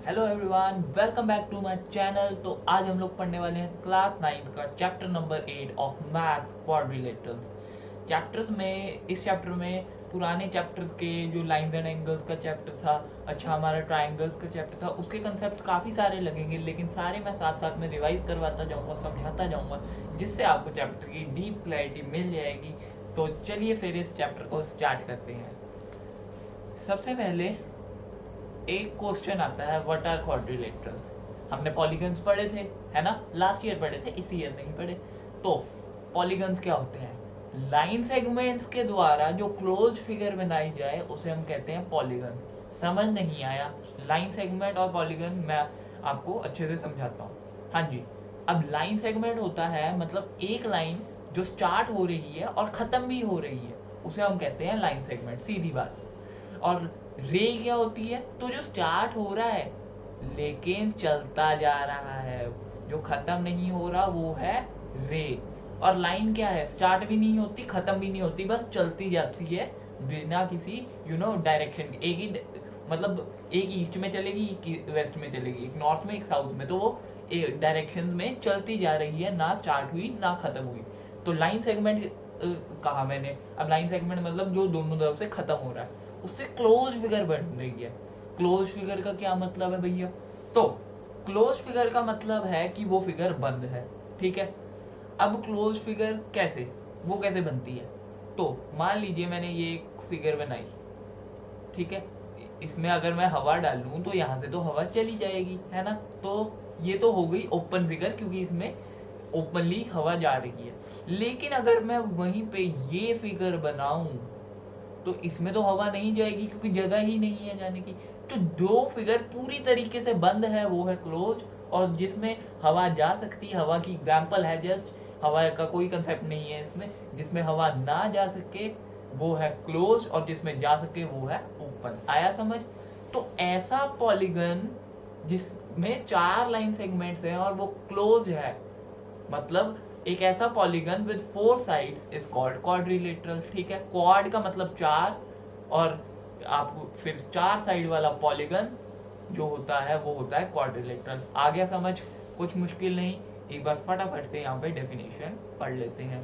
Hello everyone, welcome back to my channel. तो आज हम लोग पढ़ने वाले हैं क्लास 9 का chapter number 8 of maths quadrilaterals. Chapters में इस चैप्टर में पुराने चैप्टर्स के जो लाइंस एंड एंगल्स का चैप्टर था, अच्छा हमारा ट्राइंगल्स का चैप्टर था, उसके कंसेप्ट्स काफ़ी सारे लगेंगे, लेकिन सारे मैं साथ साथ में रिवाइज करवाता जाऊँगा, समझाता जाऊँगा, जिससे आपको चैप्टर की डीप क्लैरिटी मिल जाएगी। तो चलिए फिर इस चैप्टर को स्टार्ट करते हैं। सबसे पहले एक क्वेश्चन आता है, व्हाट आर क्वाड्रिलेटरल्स। हमने पॉलीगन्स पढ़े थे, है ना, लास्ट ईयर पढ़े थे, इस ईयर नहीं पढ़े। तो पॉलीगन्स क्या होते हैं? लाइन सेगमेंट्स के द्वारा जो क्लोज फिगर बनाई जाए उसे हम कहते हैं पॉलीगन। समझ नहीं आया? लाइन सेगमेंट और पॉलीगन मैं आपको अच्छे से समझाता हूँ। हाँ जी, अब लाइन सेगमेंट होता है मतलब एक लाइन जो स्टार्ट हो रही है और ख़त्म भी हो रही है, उसे हम कहते हैं लाइन सेगमेंट, सीधी बात। और रे क्या होती है? तो जो स्टार्ट हो रहा है लेकिन चलता जा रहा है, जो खत्म नहीं हो रहा, वो है रे। और लाइन क्या है? स्टार्ट भी नहीं होती, खत्म भी नहीं होती, बस चलती जाती है बिना किसी डायरेक्शन। एक ही मतलब एक ईस्ट में चलेगी, एक वेस्ट में चलेगी, एक नॉर्थ में, एक साउथ में, तो वो डायरेक्शन में चलती जा रही है, ना स्टार्ट हुई ना खत्म हुई। तो लाइन सेगमेंट कहा मैंने। अब लाइन सेगमेंट मतलब जो दोनों तरफ से खत्म हो रहा है, उससे क्लोज फिगर बन रही है। क्लोज फिगर का क्या मतलब है भैया? तो क्लोज फिगर का मतलब है कि वो फिगर बंद है, ठीक है। अब क्लोज फिगर कैसे, वो कैसे बनती है? तो मान लीजिए मैंने ये एक फिगर बनाई, ठीक है। इसमें अगर मैं हवा डालूं तो यहाँ से तो हवा चली जाएगी, है ना। तो ये तो हो गई ओपन फिगर, क्योंकि इसमें ओपनली हवा जा रही है। लेकिन अगर मैं वहीं पे ये फिगर बनाऊं तो इसमें तो हवा नहीं जाएगी, क्योंकि जगह ही नहीं है जाने की। तो जो फिगर पूरी तरीके से बंद है वो है क्लोज, और जिसमें हवा जा सकती है, हवा की एग्जाम्पल है जस्ट, हवा का कोई कंसेप्ट नहीं है इसमें, जिसमें हवा ना जा सके वो है क्लोज, और जिसमें जा सके वो है ओपन। आया समझ? तो ऐसा पॉलीगन जिसमें 4 लाइन सेगमेंट्स हैं और वो क्लोज है, मतलब एक ऐसा polygon with 4 sides is called quadrilateral, ठीक है। क्वाड का मतलब 4, और आप फिर 4 साइड वाला पॉलीगन जो होता है वो होता है क्वाड्रिलेटरल। आ गया समझ? कुछ मुश्किल नहीं। एक बार फटाफट से यहाँ पे डेफिनेशन पढ़ लेते हैं।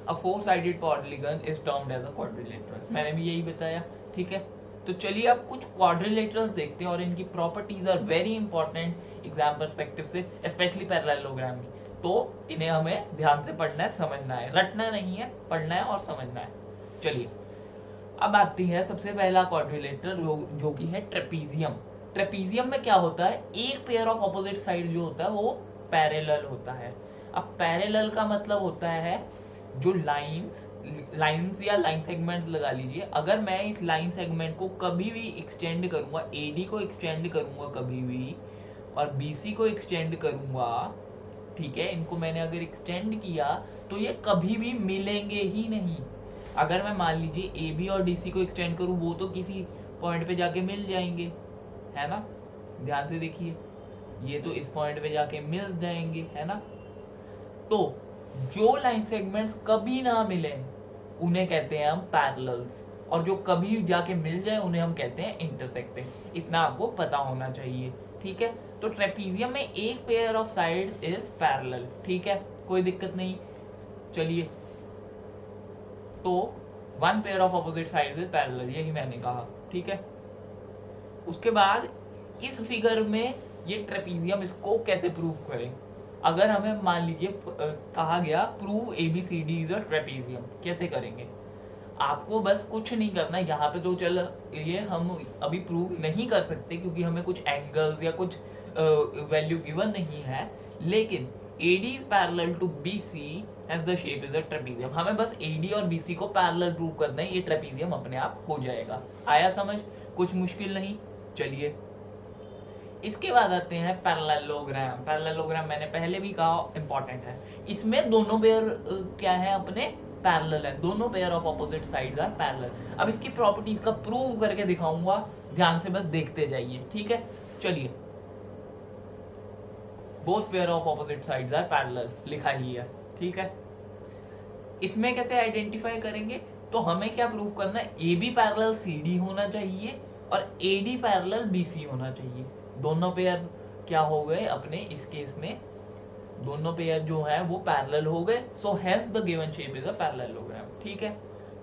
A four sided polygon is termed as a quadrilateral, मैंने भी यही बताया, ठीक है। तो चलिए अब कुछ क्वाड्रिलेटरल्स देखते हैं, और इनकी properties are very important exam perspective से, स्पेशली पैरेललोग्राम की। तो इन्हें हमें ध्यान से पढ़ना है, समझना है, रटना नहीं है, पढ़ना है और समझना है। चलिए अब आती है सबसे पहला क्वाड्रिलेटरल जो कि है ट्रेपीजियम। ट्रेपीजियम में क्या होता है? एक पेयर ऑफ ऑपोजिट साइड जो होता है वो पैरेलल होता है। अब पैरेलल का मतलब होता है जो लाइंस लाइंस या लाइन सेगमेंट्स लगा लीजिए, अगर मैं इस लाइन सेगमेंट को कभी भी एक्सटेंड करूंगा, एडी को एक्सटेंड करूंगा कभी भी, और बीसी को एक्सटेंड करूंगा, ठीक है, इनको मैंने अगर एक्सटेंड किया तो ये कभी भी मिलेंगे ही नहीं। अगर मैं मान लीजिए ए बी और डी सी को एक्सटेंड करूँ, वो तो किसी पॉइंट पे जाके मिल जाएंगे, है ना। ध्यान से देखिए, ये तो इस पॉइंट पे जाके मिल जाएंगे, है ना। तो जो लाइन सेगमेंट्स कभी ना मिले उन्हें कहते हैं हम पैरेलल्स, और जो कभी जाके मिल जाए उन्हें हम कहते हैं इंटरसेक्टिंग। इतना आपको पता होना चाहिए, ठीक है। तो ट्रेपीजियम में एक pair of side is parallel, ठीक है, कोई दिक्कत नहीं। चलिए, तो one pair of opposite sides is parallel, यही मैंने कहा, ठीक है। उसके बाद इस फिगर में ये ट्रेपीजियम, इसको कैसे प्रूव करें? अगर हमें मान लीजिए कहा गया prove A B C D is a trapezium, कैसे करेंगे? आपको बस कुछ नहीं करना, यहाँ पे तो चल ये हम अभी प्रूव नहीं कर सकते क्योंकि हमें कुछ एंगल्स या कुछ वैल्यू गिवन नहीं है, लेकिन AD is parallel to BC as the shape is a trapezium। हमें बस AD और BC को पैरेलल प्रूव करना है, ये ट्रेपीजियम अपने आप हो जाएगा। आया समझ? कुछ मुश्किल नहीं। चलिए इसके बाद आते हैं पैरेललोग्राम। पैरेललोग्राम मैंने पहले भी कहा इंपॉर्टेंट है। इसमें दोनों पेयर क्या है अपने? पैरेलल है, दोनों pair of opposite sides are parallel. अब इसकी प्रॉपर्टीज का प्रूव करके दिखाऊंगा, ध्यान से बस देखते जाइए, ठीक है। चलिए, both pair of opposite sides are parallel लिखा ही है, ठीक है। इसमें कैसे आइडेंटिफाई करेंगे? तो हमें क्या प्रूव करना है? A B parallel C D होना चाहिए, और AD पैरेलल BC होना चाहिए। दोनों पेयर क्या हो गए अपने इस केस में, दोनों पेयर जो है वो पैरेलल हो गए, so hence the given shape is a parallelogram. ठीक है,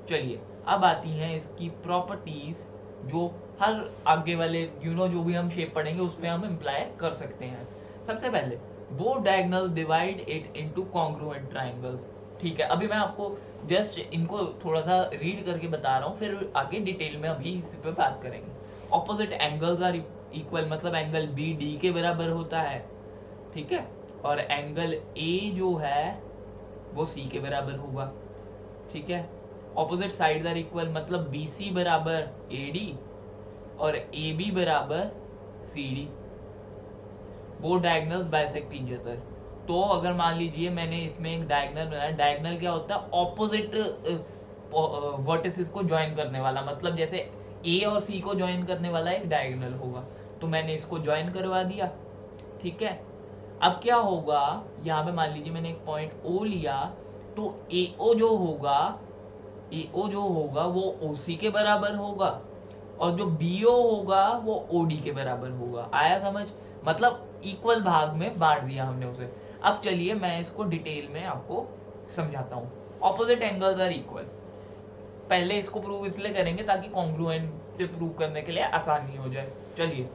चलिए अब आती हैं इसकी प्रॉपर्टीज जो हर आगे वाले जो भी हम शेप पढ़ेंगे उसमें हम इम्प्लाई कर सकते हैं। सबसे पहले वो diagonal divide it into congruent triangles. ठीक है, अभी मैं आपको जस्ट इनको थोड़ा सा रीड करके बता रहा हूँ, फिर आगे डिटेल में अभी इस पे बात करेंगे। ऑपोजिट एंगल्स आर इक्वल, मतलब एंगल BD के बराबर होता है। ठीक है, और एंगल A जो है वो C के बराबर होगा। ठीक है, ऑपोजिट साइड्स आर इक्वल, मतलब BC बराबर AD और AB बराबर CD। वो डायगोनल्स बाइसेक्ट ईच अदर। तो अगर मान लीजिए मैंने इसमें एक डायगोनल बनाया, डायगोनल क्या होता है, ऑपोजिट वर्टिसेस को ज्वाइन करने वाला, मतलब जैसे A और C को ज्वाइन करने वाला एक डायगोनल होगा। तो मैंने इसको ज्वाइन करवा दिया। ठीक है, अब क्या होगा, यहाँ पे मान लीजिए मैंने एक पॉइंट O लिया, तो AO जो होगा वो OC के बराबर होगा, और जो BO होगा वो OD के बराबर होगा। आया समझ, मतलब इक्वल भाग में बांट दिया हमने उसे। अब चलिए मैं इसको डिटेल में आपको समझाता हूँ। ऑपोजिट एंगल्स आर इक्वल, पहले इसको प्रूव इसलिए करेंगे ताकि कॉन्ग्रुएंट प्रूव करने के लिए आसानी हो जाए। चलिए,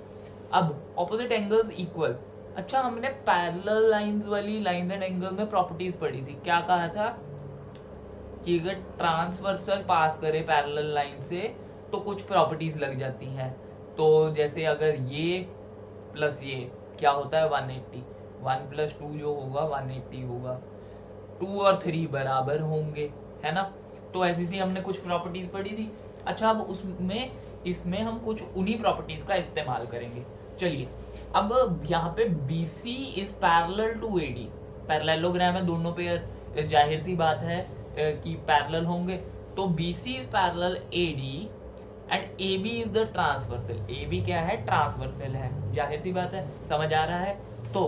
अब ऑपोजिट एंगल्स इक्वल। अच्छा, हमने पैरेलल लाइंस वाली लाइंस एंड एंगल में प्रॉपर्टीज पढ़ी थी। क्या कहा था कि अगर ट्रांसवर्सल पास करे पैरेलल लाइन से तो कुछ प्रॉपर्टीज लग जाती हैं। तो जैसे अगर ये प्लस ये क्या होता है 180, 1 + 2 जो होगा 180 होगा, 2 और 3 बराबर होंगे, है ना। तो ऐसी सी हमने कुछ प्रॉपर्टीज पढ़ी थी। अच्छा, अब उसमें इसमें हम कुछ उन्हीं प्रॉपर्टीज का इस्तेमाल करेंगे। चलिए, अब यहाँ पे BC is parallel to AD, parallelogram है, दोनों पेयर जाहिर सी बात है कि पैरेलल होंगे। तो BC is parallel AD and AB is the transversal. AB क्या है, ट्रांसवर्सल है, जाहिर सी बात है, समझ आ रहा है। तो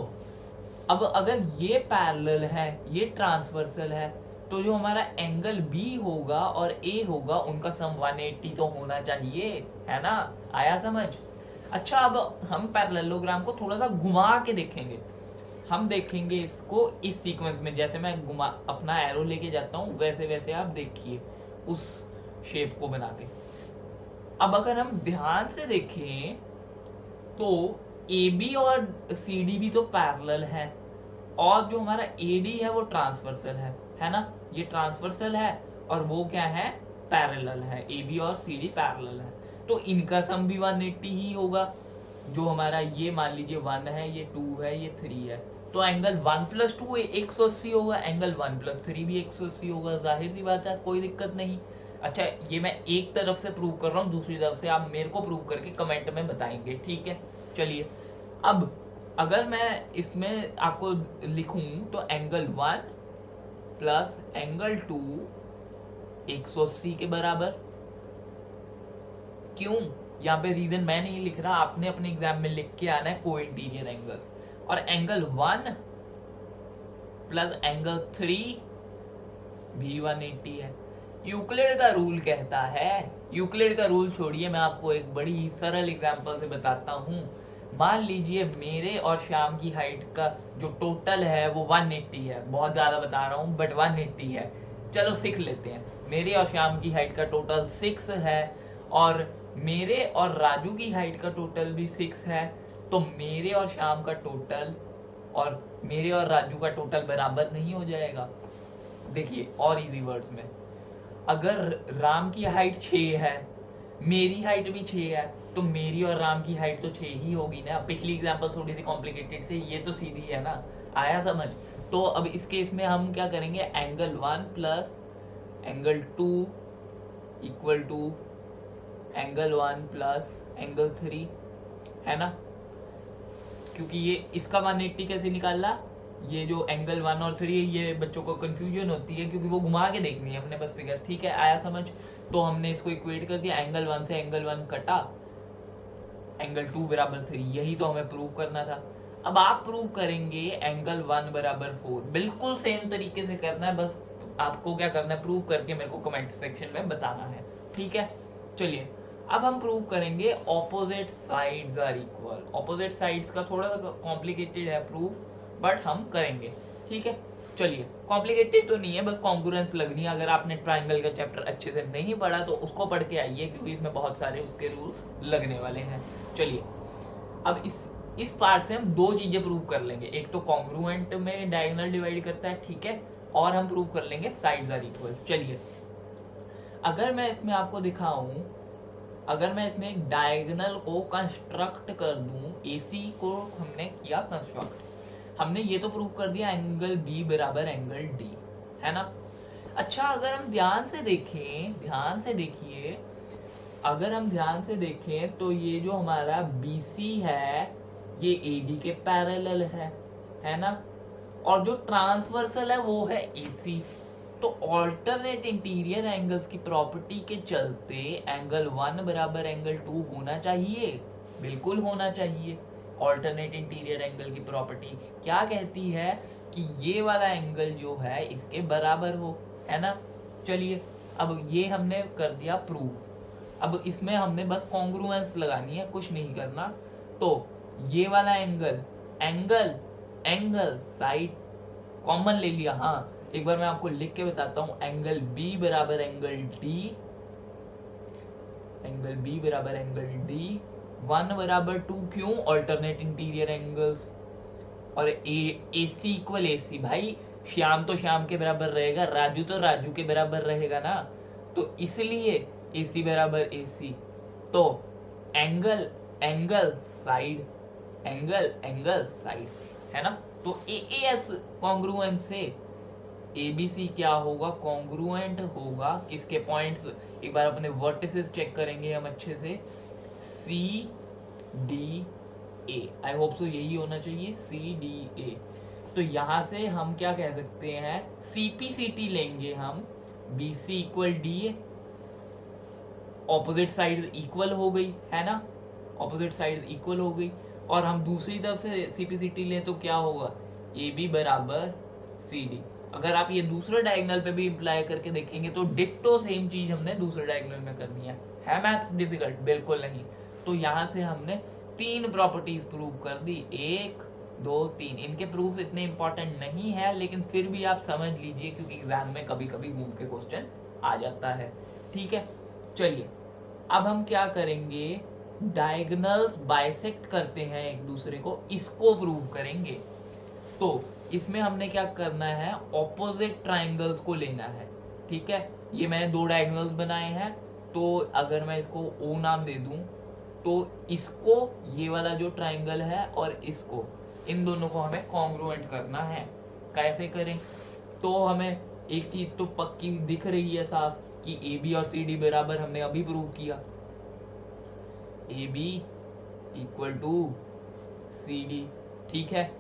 अब अगर ये पैरेलल है, ये ट्रांसवर्सल है, तो जो हमारा एंगल B होगा और A होगा उनका सम 180 तो होना चाहिए, है ना। आया समझ। अच्छा, अब हम पैरेललोग्राम को थोड़ा सा घुमा के देखेंगे। हम देखेंगे इसको इस सीक्वेंस में, जैसे मैं घुमा अपना एरो लेके जाता हूँ वैसे वैसे आप देखिए उस शेप को बना के। अब अगर हम ध्यान से देखें तो AB और CD भी तो पैरेलल है, और जो हमारा AD है वो ट्रांसवर्सल है ना। ये ट्रांसवर्सल है और वो क्या है, पैरेलल है। AB और CD पैरेलल है, तो इनका सम भी 180 ही होगा। जो हमारा ये मान लीजिए 1 है, ये 2 है, ये 3 है, तो एंगल 1 + 2 180 होगा, एंगल 1 + 3 भी 180 होगा। जाहिर सी बात है, कोई दिक्कत नहीं। अच्छा, ये मैं एक तरफ से प्रूव कर रहा हूँ, दूसरी तरफ से आप मेरे को प्रूव करके कमेंट में बताएंगे। ठीक है, चलिए, अब अगर मैं इसमें आपको लिखूं तो एंगल 1 प्लस एंगल 2 180 के बराबर। क्यों, यहाँ पे रीजन मैं नहीं लिख रहा, आपने अपने एग्जाम में लिख के आना है को इंटीरियर एंगल। और एंगल 1 प्लस एंगल 3 भी 180 है। यूक्लिड का रूल कहता है, यूक्लिड का रूल छोड़िए, मैं आपको एक बड़ी सरल एग्जांपल से बताता हूँ। मान लीजिए मेरे और श्याम की हाइट का जो टोटल है वो 180 है, बहुत ज़्यादा बता रहा हूँ बट 180 है। चलो 6 लेते हैं, मेरे और श्याम की हाइट का टोटल 6 है, और मेरे और राजू की हाइट का टोटल भी 6 है। तो मेरे और श्याम का टोटल और मेरे और राजू का टोटल बराबर नहीं हो जाएगा। देखिए और इजी वर्ड्स में, अगर राम की हाइट 6 है, मेरी हाइट भी 6 है, तो मेरी और राम की हाइट तो 6 ही होगी ना। पिछली एग्जांपल थोड़ी सी कॉम्प्लिकेटेड से, ये तो सीधी है ना। आया समझ। तो अब इस केस में हम क्या करेंगे, angle 1 plus angle 2 equal to angle 1 plus angle 3, है ना। क्योंकि ये इसका 180 कैसे निकाला, ये जो एंगल 1 और 3 है, ये बच्चों को कंफ्यूजन होती है क्योंकि वो घुमा के देखनी है हमने बस फिगर। ठीक है, आया समझ। तो हमने इसको इक्वेट कर दिया, एंगल 1 से एंगल 1 कटा, एंगल 2 बराबर 3, यही तो हमें प्रूव करना था। अब आप प्रूव करेंगे एंगल 1 बराबर 4, बिल्कुल सेम तरीके से करना है, बस आपको क्या करना है, प्रूव करके मेरे को कमेंट सेक्शन में बताना है। ठीक है, चलिए अब हम प्रूव करेंगे opposite sides are equal. Opposite sides का थोड़ा सा कॉम्प्लिकेटेड है प्रूफ, बट हम करेंगे, ठीक है। चलिए, कॉम्प्लिकेटेड तो नहीं है, बस कॉन्ग्रुएंस लगनी है। अगर आपने ट्राइंगल का चैप्टर अच्छे से नहीं पढ़ा तो उसको पढ़ के आइए, क्योंकि इसमें बहुत सारे उसके रूल्स लगने वाले हैं। चलिए, अब इस पार्ट से हम दो चीजें प्रूव कर लेंगे। एक तो कॉन्ग्रुएंट में डायगोनल डिवाइड करता है, ठीक है, और हम प्रूव कर लेंगे साइड्स आर इक्वल। चलिए, अगर मैं इसमें आपको दिखाऊं, अगर मैं इसमें एक डायगोनल को कंस्ट्रक्ट कर दूं, AC को हमने किया कंस्ट्रक्ट, हमने ये तो प्रूव कर दिया एंगल B बराबर एंगल D, है ना। अच्छा, अगर हम ध्यान से देखें, ध्यान से देखिए, अगर हम ध्यान से देखें तो ये जो हमारा BC है ये AD के पैरेलल है ना, और जो ट्रांसवर्सल है वो है AC। तो ऑल्टरनेट इंटीरियर एंगल्स की प्रॉपर्टी के चलते एंगल 1 बराबर एंगल 2 होना चाहिए, बिल्कुल होना चाहिए। ऑल्टरनेट इंटीरियर एंगल की प्रॉपर्टी क्या कहती है कि ये वाला एंगल जो है इसके बराबर हो, है ना। चलिए, अब ये हमने कर दिया प्रूफ। अब इसमें हमने बस कॉन्ग्रुएंस लगानी है, कुछ नहीं करना। तो ये वाला angle, angle angle side common ले लिया। हाँ, एक बार मैं आपको लिख के बताता हूं, एंगल B बराबर एंगल D, एंगल B बराबर एंगल D, 1 बराबर 2, क्यों, ऑल्टरनेट इंटीरियर एंगल्स, और AC इक्वल AC। भाई, श्याम तो श्याम के बराबर रहेगा, राजू तो राजू के बराबर रहेगा ना, तो इसलिए AC बराबर AC। तो angle angle side, angle angle side, है ना। तो AAS कॉन्ग्रुएंट से ABC क्या होगा, कॉन्ग्रुएंट होगा किसके पॉइंट्स, एक बार अपने वर्टिसेस चेक करेंगे हम अच्छे से, CDA, आई होप सो यही होना चाहिए, CDA। तो यहां से हम क्या कह सकते हैं, CPCT लेंगे हम, BC equal DA, opposite side equal हो गई, है ना, ऑपोजिट साइड इक्वल हो गई। और हम दूसरी तरफ से CPCT लें तो क्या होगा, AB बराबर CD। अगर आप ये दूसरे डायगोनल पे भी अप्लाई करके देखेंगे तो डिट्टो सेम चीज हमने दूसरे डायगोनल में करनी है मैथ्स डिफिकल्ट, बिल्कुल नहीं। तो यहाँ से हमने 3 प्रॉपर्टीज प्रूव कर दी, 1 2 3। इनके प्रूफ इतने इंपॉर्टेंट नहीं है, लेकिन फिर भी आप समझ लीजिए, क्योंकि एग्जाम में कभी कभी घूम के क्वेश्चन आ जाता है, ठीक है। चलिए, अब हम क्या करेंगे, डायगोनल्स बाइसेक्ट करते हैं एक दूसरे को, इसको प्रूव करेंगे। तो इसमें हमने क्या करना है, ऑपोजिट ट्राइंगल्स को लेना है, ठीक है। ये मैंने 2 डायगोनल्स बनाए हैं, तो अगर मैं इसको O नाम दे दूं, तो इसको, ये वाला जो ट्राइंगल है और इसको, इन दोनों को हमें कॉन्ग्रुएंट करना है। कैसे करें, तो हमें एक चीज तो पक्की दिख रही है साफ कि AB और CD बराबर, हमने अभी प्रूव किया, AB इक्वल टू CD, ठीक है।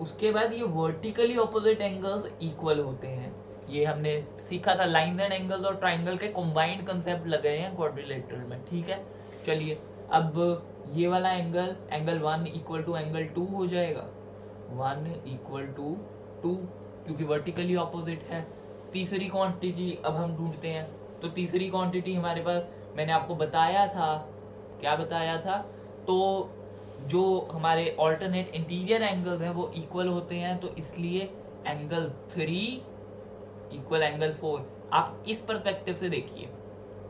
उसके बाद ये वर्टिकली ऑपोजिट एंगल्स इक्वल होते हैं, ये हमने सीखा था, लाइन एंड एंगल्स और ट्राइंगल के कंबाइंड कंसेप्ट लगे हैं क्वाड्रिलेटरल में, ठीक है। चलिए, अब ये वाला angle, angle 1 equal to angle 2 हो जाएगा, 1 इक्वल टू 2, क्योंकि वर्टिकली ऑपोजिट है। तीसरी क्वांटिटी अब हम ढूंढते हैं, तो तीसरी क्वांटिटी हमारे पास, मैंने आपको बताया था, क्या बताया था, तो जो हमारे ऑल्टरनेट इंटीरियर एंगल्स हैं वो इक्वल होते हैं, तो इसलिए एंगल 3 इक्वल एंगल 4। आप इस पर्सपेक्टिव से देखिए,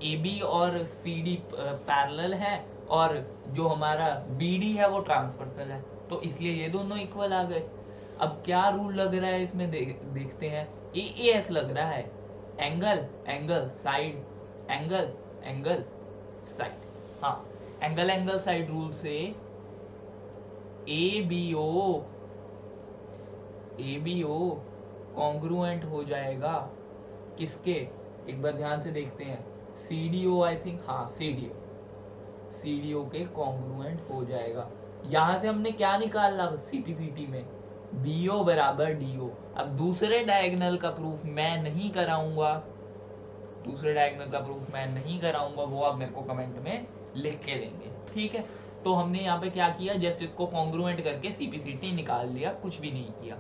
AB और CD पैरेलल है, और जो हमारा BD है वो ट्रांसवर्सल है, तो इसलिए ये दोनों इक्वल आ गए। अब क्या रूल लग रहा है इसमें, देखते हैं। AAS लग रहा है, angle angle side, angle angle side. हाँ, एंगल एंगल साइड रूल से ABO कॉन्ग्रुएंट हो जाएगा किसके, एक बार ध्यान से देखते हैं, CDO, आई थिंक, हाँ, CDO के कॉन्ग्रुएंट हो जाएगा। यहां से हमने क्या निकाला CPCT में, BO बराबर DO। अब दूसरे डायगोनल का प्रूफ मैं नहीं कराऊंगा, दूसरे डायगोनल का प्रूफ मैं नहीं कराऊंगा, वो आप मेरे को कमेंट में लिख के देंगे, ठीक है। तो हमने यहाँ पे क्या किया, जस्ट इसको कॉन्ग्रुएंट करके CPCT निकाल लिया, कुछ भी नहीं किया।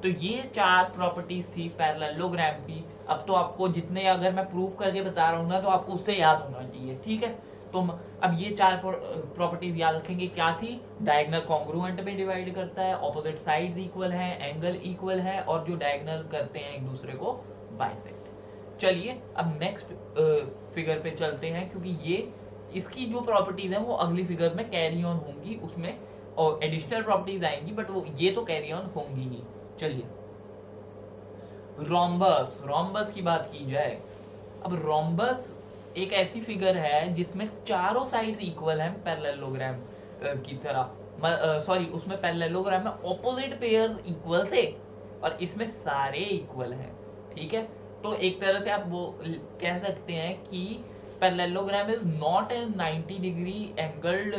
तो ये 4 प्रॉपर्टीज थी पैरेललोग्राम की। अब तो आपको जितने, अगर मैं प्रूफ करके बता रहा हूँ ना, तो आपको उससे याद होना चाहिए, ठीक है। तो अब ये चार प्रॉपर्टीज याद रखेंगे। क्या थी? डायगोनल कॉन्ग्रुएंट में डिवाइड करता है, ऑपोजिट साइड्स इक्वल है, एंगल इक्वल है, और जो डायगोनल करते हैं एक दूसरे को बाइसेक्ट। चलिए अब नेक्स्ट फिगर पे चलते हैं, क्योंकि ये इसकी जो प्रॉपर्टीज हैं वो अगली फिगर में कैरी ऑन होंगी, उसमें और एडिशनल प्रॉपर्टीज आएंगी, बट वो ये तो कैरी ऑन होंगी ही। चलिए रोम्बस, रोम्बस की बात की जाए। अब रोम्बस एक ऐसी फिगर है जिसमें चारों साइड्स इक्वल हैं पैरेललोग्राम की तरह। सॉरी, उसमें पैरेललोग्राम में ऑपोजिट पेयर्स इक्वल थे और इसमें सारे इक्वल हैं। ठीक है, तो एक तरह से आप वो कह सकते हैं कि parallelogram is not a 90 degree angled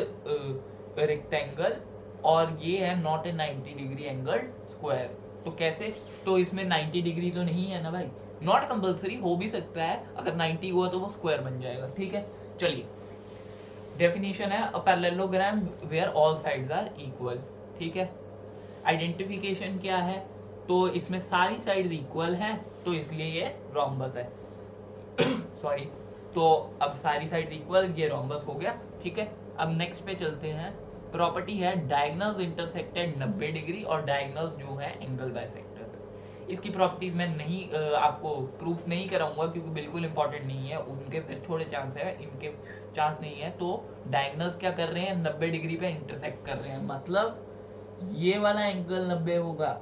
rectangle, और ये है not a 90 degree angled square. तो कैसे? तो इसमें 90 डिग्री तो नहीं है ना भाई, नॉट कंपल्सरी, हो भी सकता है, अगर 90 हुआ तो वो स्क्वायर बन जाएगा। ठीक है, चलिए डेफिनेशन है, a parallelogram where all sides are equal. ठीक है, आइडेंटिफिकेशन क्या है? तो इसमें सारी साइड्स इक्वल हैं, तो इसलिए ये रोम्बस है। सॉरी, तो अब सारी साइड्स इक्वल, ये रोम्बस हो गया। ठीक है, अब नेक्स्ट पे चलते हैं। प्रॉपर्टी है डायगोनल्स इंटरसेक्टेड 90 डिग्री और डायगोनल्स जो है एंगल बाइसेक्टर। इसकी प्रॉपर्टीज मैं नहीं आपको प्रूफ नहीं कराऊंगा, क्योंकि बिल्कुल इंपॉर्टेंट नहीं है, उनके फिर थोड़े चांस है, इनके चांस नहीं है। तो डायगोनल्स क्या कर रहे हैं? 90 डिग्री पे इंटरसेक्ट कर रहे हैं, मतलब ये वाला एंगल 90 होगा,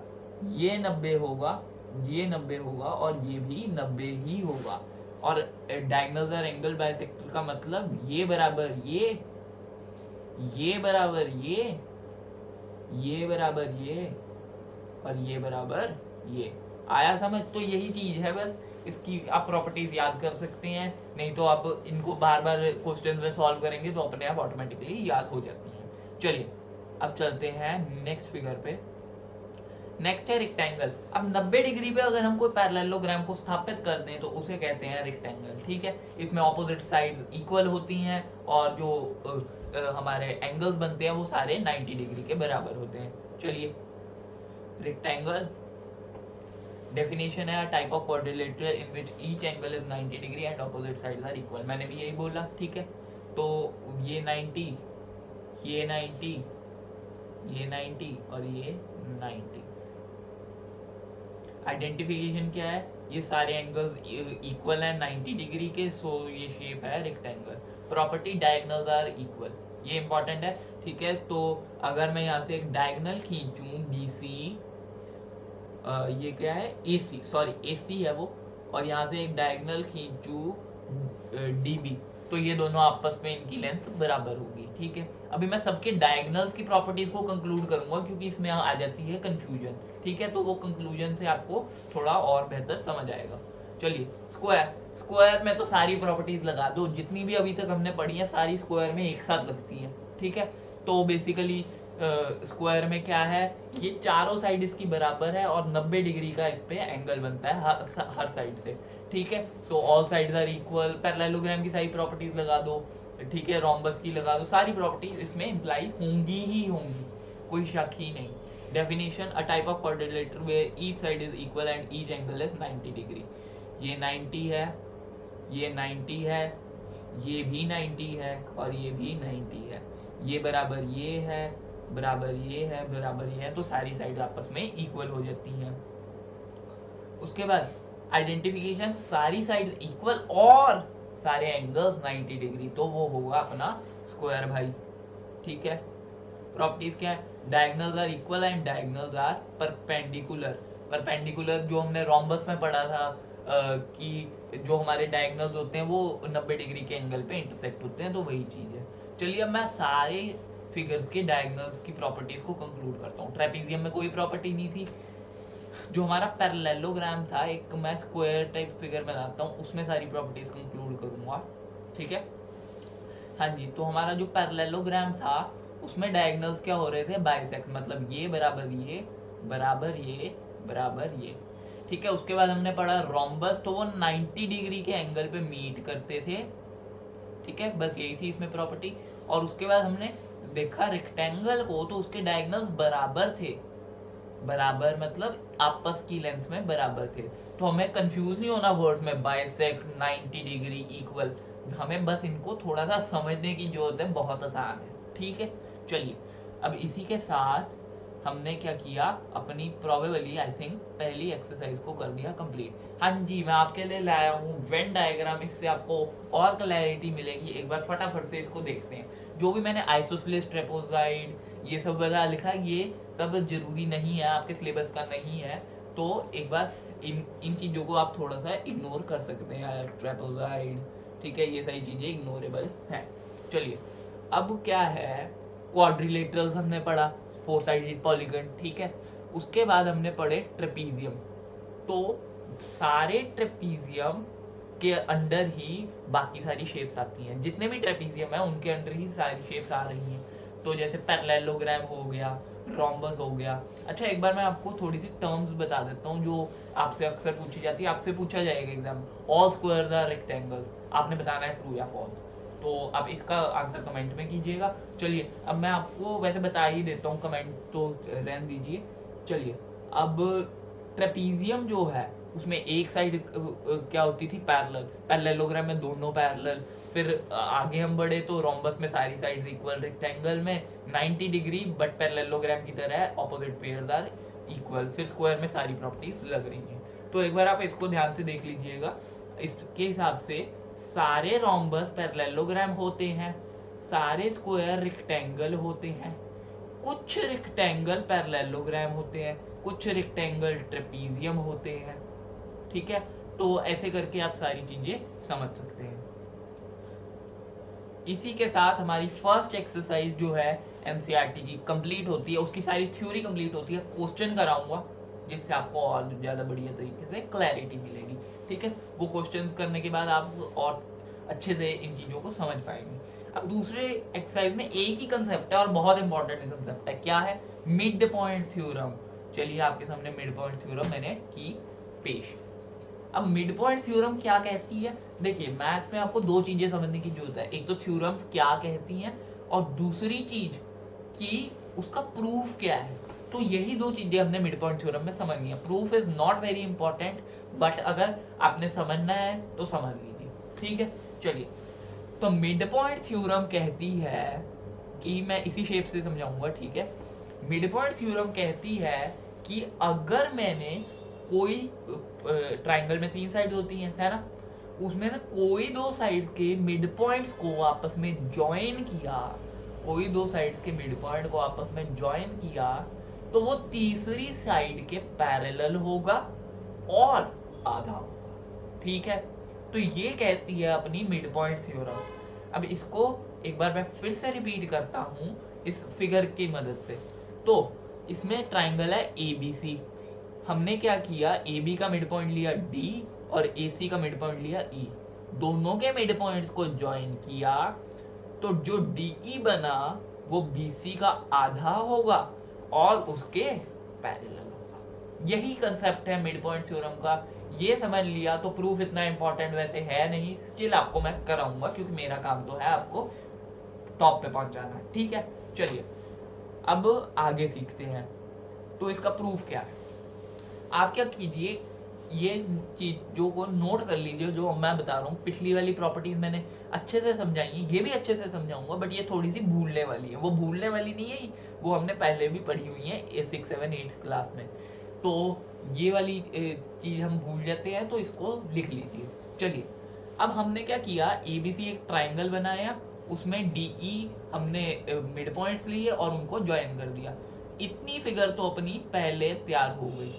ये 90 होगा, ये 90 होगा, और ये भी 90 ही होगा। और डायगोनल्स और एंगल बाइसेक्टर का मतलब ये बराबर ये बराबर ये बराबर ये, और ये बराबर ये। आया समझ? तो यही चीज है बस, इसकी आप प्रॉपर्टीज याद कर सकते हैं, नहीं तो आप इनको बार बार क्वेश्चन में सॉल्व करेंगे तो अपने आप ऑटोमेटिकली याद हो जाती हैं। चलिए अब चलते हैं नेक्स्ट फिगर पे। नेक्स्ट है रेक्टेंगल। अब 90 डिग्री पे अगर हम कोई पैरेललोग्राम को स्थापित कर दें तो उसे कहते हैं रेक्टेंगल। ठीक है, इसमें ऑपोजिट साइड्स इक्वल होती हैं और जो हमारे एंगल्स बनते हैं वो सारे 90 डिग्री के बराबर होते हैं। चलिए रेक्टेंगल डेफिनेशन है, type of quadrilateral in which each angle is 90 degree and opposite sides are equal. मैंने भी यही बोला। ठीक है, तो ये 90, ये 90, ये 90 और ये 90। आइडेंटिफिकेशन क्या है? ये सारे एंगल्स इक्वल हैं 90 डिग्री के, सो ये शेप है rectangle. Property diagonals are equal, ये इंपॉर्टेंट है। ठीक है, तो अगर मैं यहाँ से एक डायगोनल खींचूं BC, ये क्या है? AC, सॉरी AC है वो, और यहाँ से एक डायगोनल खींचूं DB, तो ये दोनों आपस में इनकी लेंथ बराबर होगी। ठीक है, अभी मैं सबके डायगोनल्स की प्रॉपर्टीज को कंक्लूड करूंगा, क्योंकि इसमें आ जाती है कंफ्यूजन। ठीक है, तो वो कंक्लूजन से आपको थोड़ा और बेहतर समझ आएगा। चलिए स्क्वायर, स्क्वायर में तो सारी प्रॉपर्टीज लगा दो, जितनी भी अभी तक हमने पढ़ी है सारी स्क्वायर में एक साथ लगती हैं। ठीक है, तो बेसिकली स्क्वायर में क्या है? ये चारों साइड इसकी बराबर है और 90 डिग्री का इस पे एंगल बनता है हर साइड से। ठीक है, so all sides are equal. Parallelogram की सारी प्रॉपर्टीज लगा दो। ठीक है, रोम्बस की लगा दो, सारी प्रॉपर्टीज इसमें इंप्लाई होंगी ही होंगी, कोई शक ही नहीं। Definition, a type of quadrilateral where each side is equal and each angle is 90 degree. ये 90 है, ये 90 है, ये भी 90 है, और ये भी 90 है। ये बराबर ये है, बराबर ये है, बराबर ये है, तो सारी साइड आपस में इक्वल हो जाती हैं। उसके बाद आइडेंटिफिकेशन, सारी साइड इक्वल और सारे एंगल्स 90 डिग्री, तो वो होगा अपना स्क्वायर भाई। ठीक है, प्रॉपर्टीज क्या है? Diagonals are equal and diagonals are perpendicular. Perpendicular जो हमने रोम्बस में पढ़ा था कि जो हमारे डायगोनल्स होते हैं वो 90 डिग्री के एंगल पे इंटरसेक्ट होते हैं, तो वही चीज है। चलिए अब मैं सारे फिगर्स के डायगोनल्स की प्रॉपर्टीज को कंक्लूड करता हूँ। ट्रेपीजियम में कोई प्रॉपर्टी नहीं थी। जो हमारा पैरेललोग्राम था, एक मैं स्क्वायर टाइप फिगर बनाता हूँ, उसमें सारी प्रॉपर्टीज कंक्लूड करूंगा। ठीक है, हाँ जी, तो हमारा जो पैरेललोग्राम था उसमें डायगोनल्स क्या हो रहे थे? बाइसेक्ट, मतलब ये बराबर ये, बराबर ये, बराबर ये। ठीक है, उसके बाद हमने पढ़ा रोम्बस, तो वो 90 डिग्री के एंगल पे मीट करते थे। ठीक है, बस यही थी इसमें प्रॉपर्टी। और उसके बाद हमने देखा रेक्टेंगल को, तो उसके डायगोनल्स बराबर थे। बराबर मतलब आपस की लेंथ में बराबर थे, तो हमें कंफ्यूज नहीं होना वर्ड्स में। बाइसेक्ट, 90 डिग्री, इक्वल, हमें बस इनको थोड़ा सा समझने की जरूरत है, बहुत आसान है, ठीक है। चलिए, अब इसी के साथ हमने क्या किया, अपनी प्रोबेबली आई थिंक पहली एक्सरसाइज को कर दिया कंप्लीट। हाँ जी, मैं आपके लिए लाया हूँ वेन डायग्राम, इससे आपको और क्लैरिटी मिलेगी। एक बार फटाफट से इसको देखते हैं। जो भी मैंने आइसोसेलेस, ट्रेपेजॉइड, ये सब वगैरह लिखा है, ये सब जरूरी नहीं है, आपके सिलेबस का नहीं है, तो एक बार इन चीज़ों को आप थोड़ा सा इग्नोर कर सकते हैं। ट्रेपेजॉइड, ठीक है, ये सारी चीज़ें इग्नोरेबल हैं। चलिए, अब क्या है, क्वाड्रिलेटरल्स हमने पढ़ा, फोर साइडेड पॉलीगन, ठीक है। उसके बाद हमने पढ़े ट्रेपीजियम। तो सारे ट्रेपीजियम के अंडर ही बाकी सारी शेप्स आती हैं, जितने भी ट्रेपीजियम है उनके अंडर ही सारी शेप्स आ रही हैं। तो जैसे पैरेललोग्राम हो गया, रोम्बस हो गया। अच्छा, एक बार मैं आपको थोड़ी सी टर्म्स बता देता हूँ जो आपसे अक्सर पूछी जाती है, आपसे पूछा जाएगा exam. All squares are rectangles, आपने बताना है ट्रू या फॉल्स। तो आप इसका आंसर कमेंट में कीजिएगा। चलिए, अब मैं आपको वैसे बता ही देता हूँ, कमेंट तो रहने दीजिए। चलिए, अब ट्रेपीजियम जो है उसमें एक साइड क्या होती थी, पैरेलल, पैरेललोग्राम में दोनों पैरेलल। फिर आगे हम बढ़े तो रोम्बस में सारी साइड्स इक्वल, रेक्टेंगल में 90 डिग्री बट पैरेललोग्राम की तरह ऑपोजिट पेयर्स आर इक्वल। फिर स्क्वायर में सारी प्रॉपर्टीज लग रही हैं। तो एक बार आप इसको ध्यान से देख लीजिएगा। इसके हिसाब से सारे रोम्बस पैरेललोग्राम होते हैं, सारे स्क्वायर रेक्टेंगल होते हैं, कुछ रेक्टेंगल पैरेललोग्राम होते हैं, कुछ रेक्टेंगल ट्रेपीजियम होते हैं, ठीक है। तो ऐसे करके आप सारी चीजें समझ सकते हैं। इसी के साथ हमारी फर्स्ट एक्सरसाइज जो है एनसीईआरटी की कंप्लीट होती है, उसकी सारी थ्योरी कंप्लीट होती है। क्वेश्चन कराऊंगा जिससे आपको और ज़्यादा बढ़िया तरीके से क्लैरिटी मिलेगी, ठीक है। वो क्वेश्चंस करने के बाद आप और अच्छे से इन चीज़ों को समझ पाएंगे। अब दूसरे एक्सरसाइज में एक ही कंसेप्ट है और बहुत इंपॉर्टेंट कंसेप्ट है, क्या है, मिड पॉइंट थ्योरम। चलिए, आपके सामने मिड पॉइंट थ्योरम मैंने की पेश। अब मिड पॉइंट थ्योरम क्या कहती है, देखिए मैथ्स में आपको दो चीजें समझने की जरूरत है, एक तो थ्योरम्स क्या कहती हैं और दूसरी चीज कि उसका प्रूफ क्या है। तो यही दो चीजें हमने मिड पॉइंट थ्योरम में समझनी है। Proof is not very important, but अगर आपने समझना है तो समझ लीजिए, ठीक है। चलिए, तो मिड पॉइंट थ्योरम कहती है कि मैं इसी शेप से समझाऊंगा, ठीक है। मिड पॉइंट थ्योरम कहती है कि अगर मैंने कोई ट्राइंगल में 3 साइड होती हैं, है ना, उसमें से कोई दो साइड के मिड पॉइंट्स को आपस में ज्वाइन किया, कोई दो साइड के मिड पॉइंट को आपस में ज्वाइन किया, तो वो तीसरी साइड के पैरेलल होगा और आधा होगा, ठीक है। तो ये कहती है अपनी मिड पॉइंट थ्योरम। अब इसको एक बार मैं फिर से रिपीट करता हूँ इस फिगर की मदद से। तो इसमें ट्राइंगल है ABC, हमने क्या किया, AB का मिड पॉइंट लिया D और AC का मिड पॉइंट लिया E, दोनों के मिड पॉइंट्स को ज्वाइन किया, तो जो DE बना वो BC का आधा होगा और उसके पैरेलल होगा। यही कंसेप्ट है मिड पॉइंट थ्योरम का। ये समझ लिया तो प्रूफ इतना इंपॉर्टेंट वैसे है नहीं, स्टिल आपको मैं कराऊंगा क्योंकि मेरा काम तो है आपको टॉप पे पहुंचाना, ठीक है। चलिए, अब आगे सीखते हैं। तो इसका प्रूफ क्या है, आप क्या कीजिए, ये चीजों को नोट कर लीजिए जो मैं बता रहा हूँ। पिछली वाली प्रॉपर्टीज मैंने अच्छे से समझाई है, ये भी अच्छे से समझाऊंगा, बट ये थोड़ी सी भूलने वाली है। वो भूलने वाली नहीं है, वो हमने पहले भी पढ़ी हुई है 6, 7, 8 क्लास में। तो ये वाली चीज हम भूल जाते हैं, तो इसको लिख लीजिए। चलिए, अब हमने क्या किया, ABC एक ट्राइंगल बनाया, उसमें DE हमने मिड पॉइंट्स लिए और उनको ज्वाइन कर दिया। इतनी फिगर तो अपनी पहले तैयार हो गई।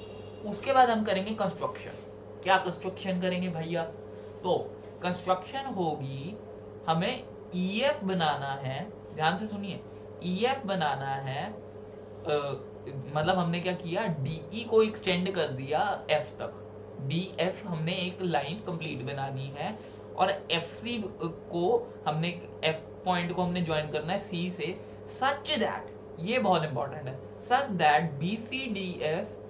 उसके बाद हम करेंगे कंस्ट्रक्शन। क्या कंस्ट्रक्शन करेंगे भैया, तो कंस्ट्रक्शन होगी, हमें EF बनाना है, ध्यान से सुनिए, EF बनाना है। मतलब हमने क्या किया, DE को एक्सटेंड कर दिया F तक, DF हमने एक लाइन कंप्लीट बनानी है और FC को हमने, F पॉइंट को हमने ज्वाइन करना है C से, सच दैट, ये बहुत इंपॉर्टेंट है, such that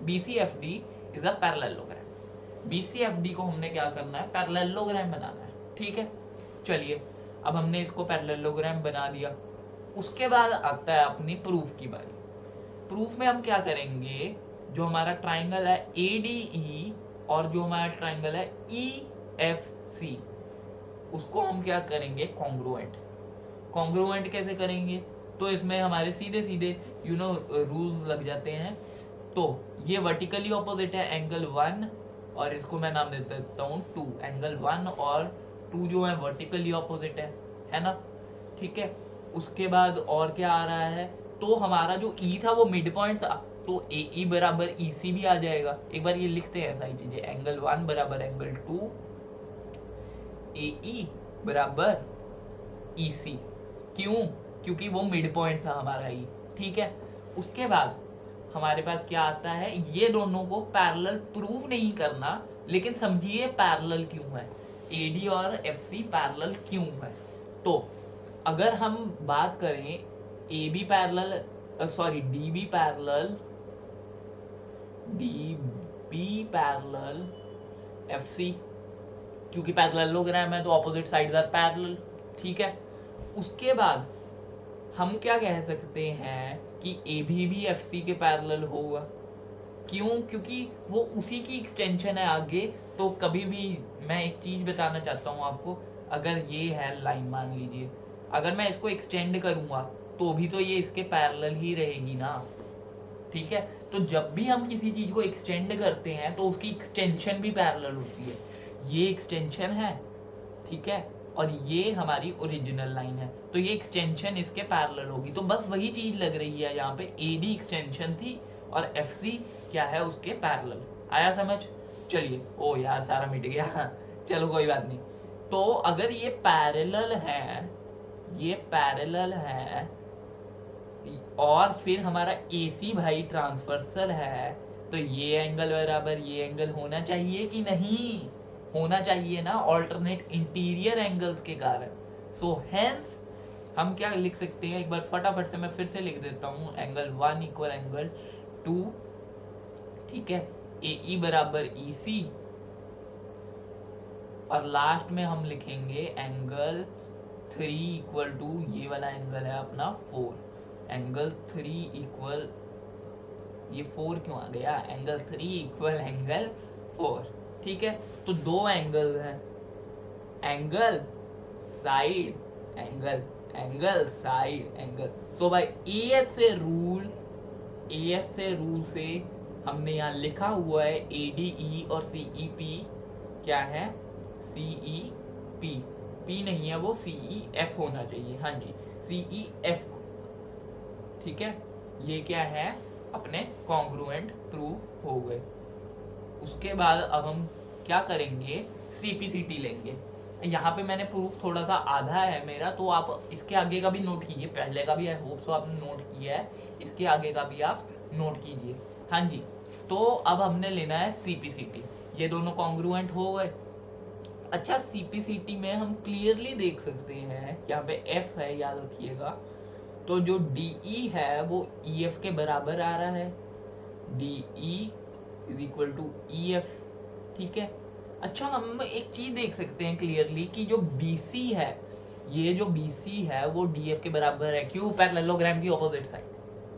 BCFD is a parallelogram. BCFD को हमने क्या करना है, पैरेललोग्राम बनाना है, ठीक है। चलिए, अब हमने इसको पैरेललोग्राम बना दिया। उसके बाद आता है अपनी प्रूफ की बारी। प्रूफ में हम क्या करेंगे, जो हमारा ट्राइंगल है ADE और जो हमारा ट्राइंगल है EFC, उसको हम क्या करेंगे, कॉन्ग्रुएंट। कॉन्ग्रुएंट कैसे करेंगे, तो इसमें हमारे सीधे सीधे रूल्स लग जाते हैं। तो ये वर्टिकली ऑपोजिट है एंगल 1, और इसको मैं नाम दे देता हूँ 2। एंगल 1 और 2 जो है वर्टिकली ऑपोजिट है ना, ठीक है। उसके बाद और क्या आ रहा है, तो हमारा जो ई था वो मिड पॉइंट था, तो ए ई बराबर ई सी भी आ जाएगा। एक बार ये लिखते हैं सारी चीजें, एंगल 1 बराबर एंगल 2, ए ई बराबर ई सी। क्यों, क्योंकि वो मिड पॉइंट था हमारा ई, ठीक है। उसके बाद हमारे पास क्या आता है, ये दोनों को पैरेलल प्रूव नहीं करना, लेकिन समझिए पैरेलल क्यों है, एडी और एफसी पैरेलल क्यों है। तो अगर हम बात करें A B parallel, sorry D B parallel F C, क्योंकि पैरेललोग्राम है तो ऑपोजिट साइड्स आर पैरेलल, ठीक है। उसके बाद हम क्या कह सकते हैं कि ए भी एफ सी के पैरेलल होगा। क्यों, क्योंकि वो उसी की एक्सटेंशन है आगे। तो कभी भी मैं एक चीज बताना चाहता हूँ आपको, अगर ये है लाइन मान लीजिए, अगर मैं इसको एक्सटेंड करूंगा तो भी तो ये इसके पैरेलल ही रहेगी ना, ठीक है। तो जब भी हम किसी चीज को एक्सटेंड करते हैं तो उसकी एक्सटेंशन भी पैरेलल होती है। ये एक्सटेंशन है, ठीक है, और ये हमारी ओरिजिनल लाइन है, तो ये एक्सटेंशन इसके पैरेलल होगी। तो बस वही चीज लग रही है यहाँ पे, एडी एक्सटेंशन थी और एफसी क्या है, उसके पैरेलल। आया समझ? चलिए, ओ यार सारा मिट गया चलो कोई बात नहीं। तो अगर ये पैरेलल है, ये पैरेलल है, और फिर हमारा AC भाई ट्रांसवर्सल है, तो ये एंगल बराबर ये एंगल होना चाहिए कि नहीं, होना चाहिए ना, ऑल्टरनेट इंटीरियर एंगल्स के कारण। सो हेंस हम क्या लिख सकते हैं, एक बार फटाफट से मैं फिर से लिख देता हूँ, एंगल 1 इक्वल एंगल 2, ठीक है, AE बराबर EC, और लास्ट में हम लिखेंगे एंगल 3 इक्वल टू, ये वाला एंगल है अपना 4, एंगल 3 इक्वल, ये 4 क्यों आ गया, एंगल 3 इक्वल एंगल 4, ठीक है। तो दो एंगल हैं, angle side angle, angle side angle. So भाई एएस से रूल से हमने यहाँ लिखा हुआ है ADE और CEP क्या है, CEP, P नहीं है वो, CEF होना चाहिए, हाँ जी CEF, ठीक है। ये क्या है, अपने कॉन्ग्रुएंट प्रूफ हो गए। उसके बाद अब हम क्या करेंगे, CPCT लेंगे। यहाँ पे मैंने प्रूफ थोड़ा सा आधा है मेरा, तो आप इसके आगे का भी नोट कीजिए, पहले का भी आई होप सो आपने नोट किया है, इसके आगे का भी आप नोट कीजिए, हाँ जी। तो अब हमने लेना है CPCT, ये दोनों कॉन्ग्रुएंट हो गए। अच्छा, CPCT में हम क्लियरली देख सकते हैं, यहाँ पे F है याद रखिएगा, तो जो DE है वो EF के बराबर आ रहा है, DE is equal to EF, ठीक है। अच्छा, हम एक चीज देख सकते हैं क्लियरली कि जो BC है, ये जो BC है वो DF के बराबर है। क्यों, पैरेललोग्राम की ऑपोजिट साइड,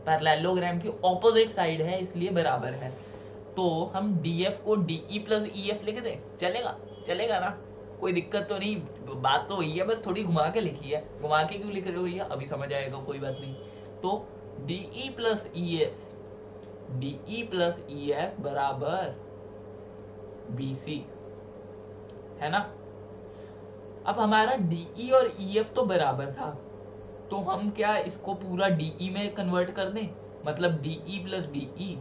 पैरेललोग्राम की ऑपोजिट साइड है इसलिए बराबर है। तो हम DF को DE प्लस EF लिख दें, चलेगा? चलेगा ना, कोई दिक्कत तो नहीं, बात तो वही है, बस थोड़ी घुमा के लिखी है। घुमा के क्यों लिख रहे हो भैया, अभी समझ आएगा, कोई बात नहीं। तो DE प्लस EF बराबर BC, है ना। अब हमारा DE और EF तो बराबर था, तो हम क्या इसको पूरा DE में कन्वर्ट कर दें, मतलब DE प्लस DE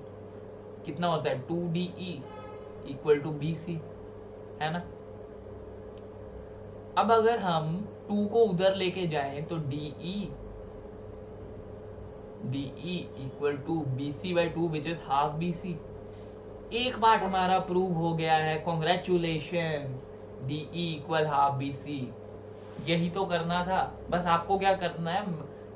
कितना होता है, 2DE इक्वल टू BC, है ना। अब अगर हम 2 को उधर लेके जाएं तो DE equal to BC by 2 which is half BC। एक पार्ट हमारा प्रूव हो गया है, congratulation, DE equal half BC। यही तो करना था, बस आपको क्या करना है,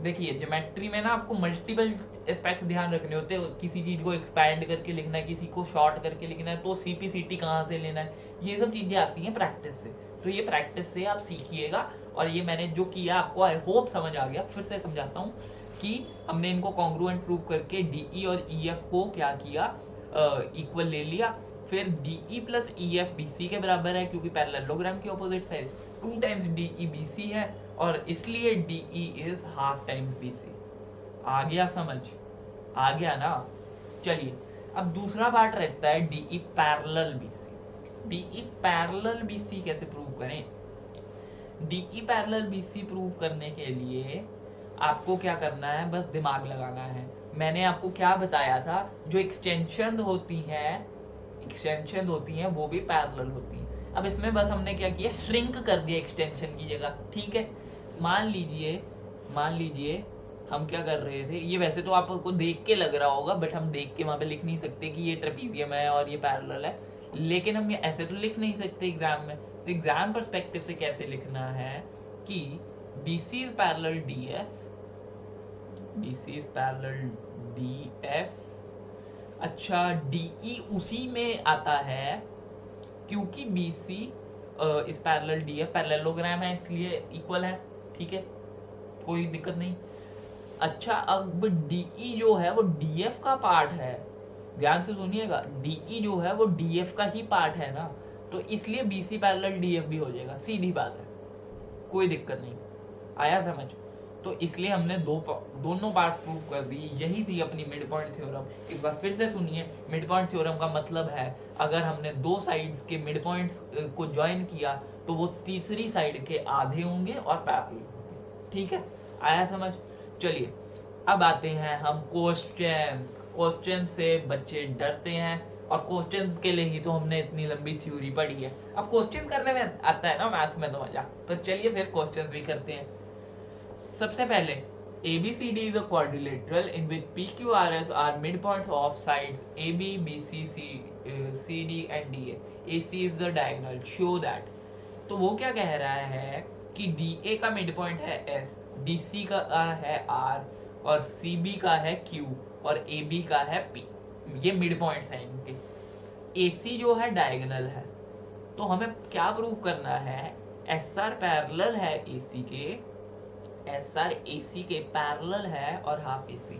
देखिए ज्योमेट्री में ना आपको मल्टीपल एस्पेक्ट ध्यान रखने होते हैं, किसी चीज को एक्सपैंड करके लिखना है, किसी को शॉर्ट करके लिखना है, तो CPCT कहाँ से लेना है, ये सब चीजें आती हैं प्रैक्टिस से। तो ये प्रैक्टिस से आप सीखिएगा, और ये मैंने जो किया आपको आई होप समझ आ गया। फिर से समझाता हूँ कि हमने इनको कॉन्ग्रुएंट प्रूव करके DE और EF को क्या किया, इक्वल ले लिया। फिर DE प्लस EF BC के बराबर है, क्योंकि पैरेललोग्राम की opposite side. 2 times DE BC है और इसलिए DE is half times BC। आ गया समझ? आ गया ना? चलिए अब दूसरा पार्ट रहता है DE parallel BC। DE parallel BC कैसे प्रूव करें? DE पैरेलल BC प्रूव करने के लिए आपको क्या करना है, बस दिमाग लगाना है। मैंने आपको क्या बताया था, जो एक्सटेंशन होती हैं वो भी पैरेलल होती हैं। अब इसमें बस हमने क्या किया, श्रिंक कर दिया एक्सटेंशन की जगह। ठीक है, मान लीजिए हम क्या कर रहे थे, ये वैसे तो आपको देख के लग रहा होगा, बट हम देख के वहां पे लिख नहीं सकते कि ये ट्रेपीजियम है और ये पैरेलल है, लेकिन हम ये ऐसे तो लिख नहीं सकते एग्जाम में। तो एग्जाम पर्सपेक्टिव से कैसे लिखना है कि BC is parallel DF, BC is parallel DF। अच्छा, DE उसी में आता है क्योंकि BC इस पैरेलल DF पैरेललोग्राम है इसलिए इक्वल है। ठीक है, कोई दिक्कत नहीं। अच्छा, अब DE जो है वो DF का पार्ट है, ध्यान से सुनिएगा, DE जो है वो DF का ही पार्ट है ना, तो इसलिए BC पैरेलल DF भी हो जाएगा, सीधी बात है, कोई दिक्कत नहीं। आया समझ? तो इसलिए हमने दोनों पार्ट प्रूव कर दी। यही थी अपनी मिड पॉइंट थ्योरम। एक बार फिर से सुनिए, मिड पॉइंट थ्योरम का मतलब है अगर हमने दो साइड्स के मिड पॉइंट्स को ज्वाइन किया तो वो तीसरी साइड के आधे होंगे और पैरेलल होंगे। ठीक है, आया समझ? चलिए अब आते हैं हम क्वेश्चन से बच्चे डरते हैं और क्वेश्चंस के लिए ही तो हमने इतनी लंबी थ्योरी पढ़ी है। अब क्वेश्चन करने में आता है ना मैथ्स में तो मजा, तो चलिए फिर क्वेश्चंस भी करते हैं। सबसे पहले ABCD is a quadrilateral in which PQRS are midpoints of sides AB, BC, CD and DA. AC is the diagonal. Show that. तो वो क्या कह रहा है कि DA का मिडपॉइंट है S, DC का है R और CB का है Q और AB का है P। ये मिड पॉइंट्स हैं इनके। AC जो है डायगोनल है, तो हमें क्या प्रूव करना है, SR पैरेलल है AC के, SR AC के पैरेलल है और हाफ AC।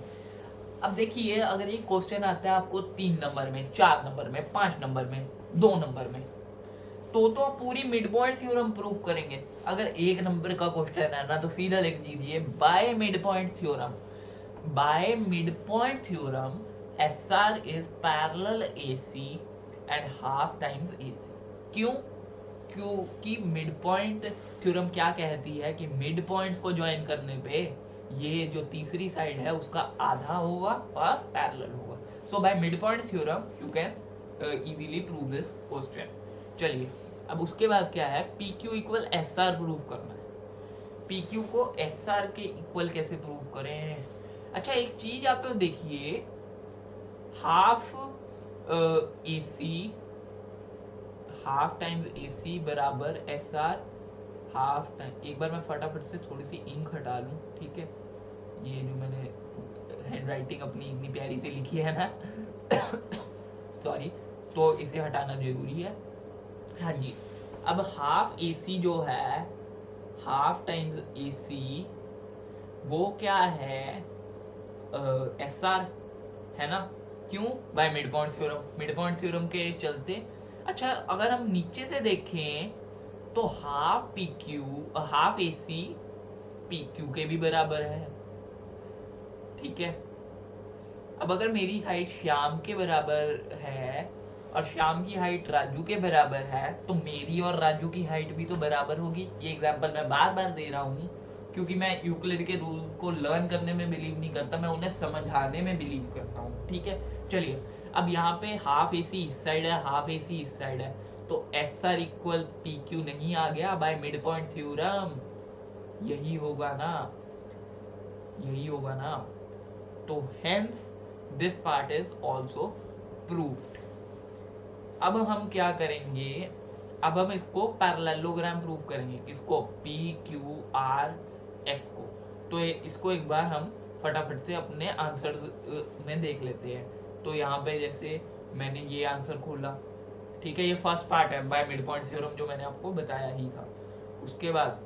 अब देखिए, अगर ये क्वेश्चन आता है आपको 3 नंबर में, 4 नंबर में, 5 नंबर में, 2 नंबर में, तो आप पूरी मिड पॉइंट थ्योरम प्रूव करेंगे। अगर 1 नंबर का क्वेश्चन है ना तो सीधा लिख दीजिए bye mid point theorem. Bye mid point theorem SR is parallel AC and half times AC। क्यों? क्योंकि मिड पॉइंट थ्योरम क्या कहती है कि मिड पॉइंट्स को ज्वाइन करने पे ये जो तीसरी साइड है उसका आधा होगा और पैरेलल होगा। So by mid point theorem you can easily prove this question. चलिए अब उसके बाद क्या है, PQ इक्वल SR प्रूव करना है। PQ को SR के इक्वल कैसे प्रूव करें? अच्छा, एक चीज आप तो देखिए, half AC half times AC बराबर SR हाफ टाइम। एक बार मैं फटाफट से थोड़ी सी इंक हटा लूं, ठीक है, ये जो मैंने हैंड राइटिंग अपनी इतनी प्यारी से लिखी है ना सॉरी, तो इसे हटाना जरूरी है। हाँ जी, अब हाफ AC जो है, हाफ टाइम्स AC वो क्या है, SR है ना। क्यों? Bye mid point theorem, mid point theorem के चलते। अच्छा, अगर हम नीचे से देखें तो half PQ half AC PQ के भी बराबर है। ठीक है, अब अगर मेरी हाइट श्याम के बराबर है और श्याम की हाइट राजू के बराबर है तो मेरी और राजू की हाइट भी तो बराबर होगी। ये एग्जांपल मैं बार बार दे रहा हूँ क्योंकि मैं यूक्लिड के रूल्स को लर्न करने में बिलीव नहीं करता, मैं उन्हें समझाने में बिलीव करता हूँ। ठीक है, चलिए अब यहाँ पे हाफ AC इस साइड है, हाफ AC इस साइड है, तो SR इक्वल PQ नहीं आ गया बाय मिड पॉइंट थ्योरम। यही होगा ना, यही होगा ना। तो hence this part is also proved. अब हम क्या करेंगे, अब हम इसको पैरेललोग्राम प्रूव करेंगे। किसको? PQRS को। तो इसको एक बार हम फटाफट से अपने आंसर में देख लेते हैं। तो यहाँ पे जैसे मैंने ये आंसर खोला, ठीक है, ये फर्स्ट पार्ट है बाय मिड पॉइंट थ्योरम जो मैंने आपको बताया ही था। उसके बाद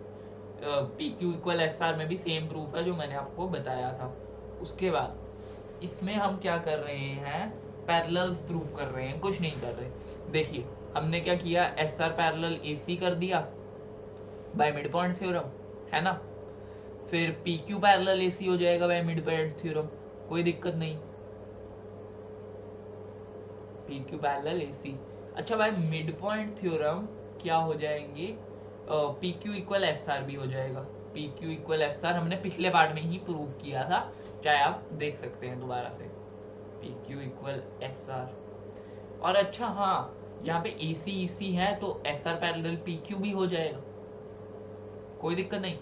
PQ इक्वल SR में भी सेम प्रूफ है जो मैंने आपको बताया था। उसके बाद इसमें हम क्या कर रहे हैं, पैरेलल्स प्रूव कर रहे हैं, कुछ नहीं कर रहे। देखिए हमने क्या किया, SR पैरेलल AC कर दिया, बाय मिड पॉइंट थ्योरम, है ना। फिर पी क्यू पैरेलल ए सी हो जाएगा बाय मिड पॉइंट थ्योरम, कोई दिक्कत नहीं, P Q parallel A C. अच्छा बाय मिड पॉइंट थ्योरम क्या हो जाएंगे, P Q equal S R भी हो जाएगा। P Q equal S R हमने पिछले पार्ट में ही प्रूव किया था, चाहे आप देख सकते हैं दोबारा से, P Q equal S R. और अच्छा हाँ, यहाँ पे ए सी ई सी है तो S R parallel P Q भी हो जाएगा, कोई दिक्कत नहीं।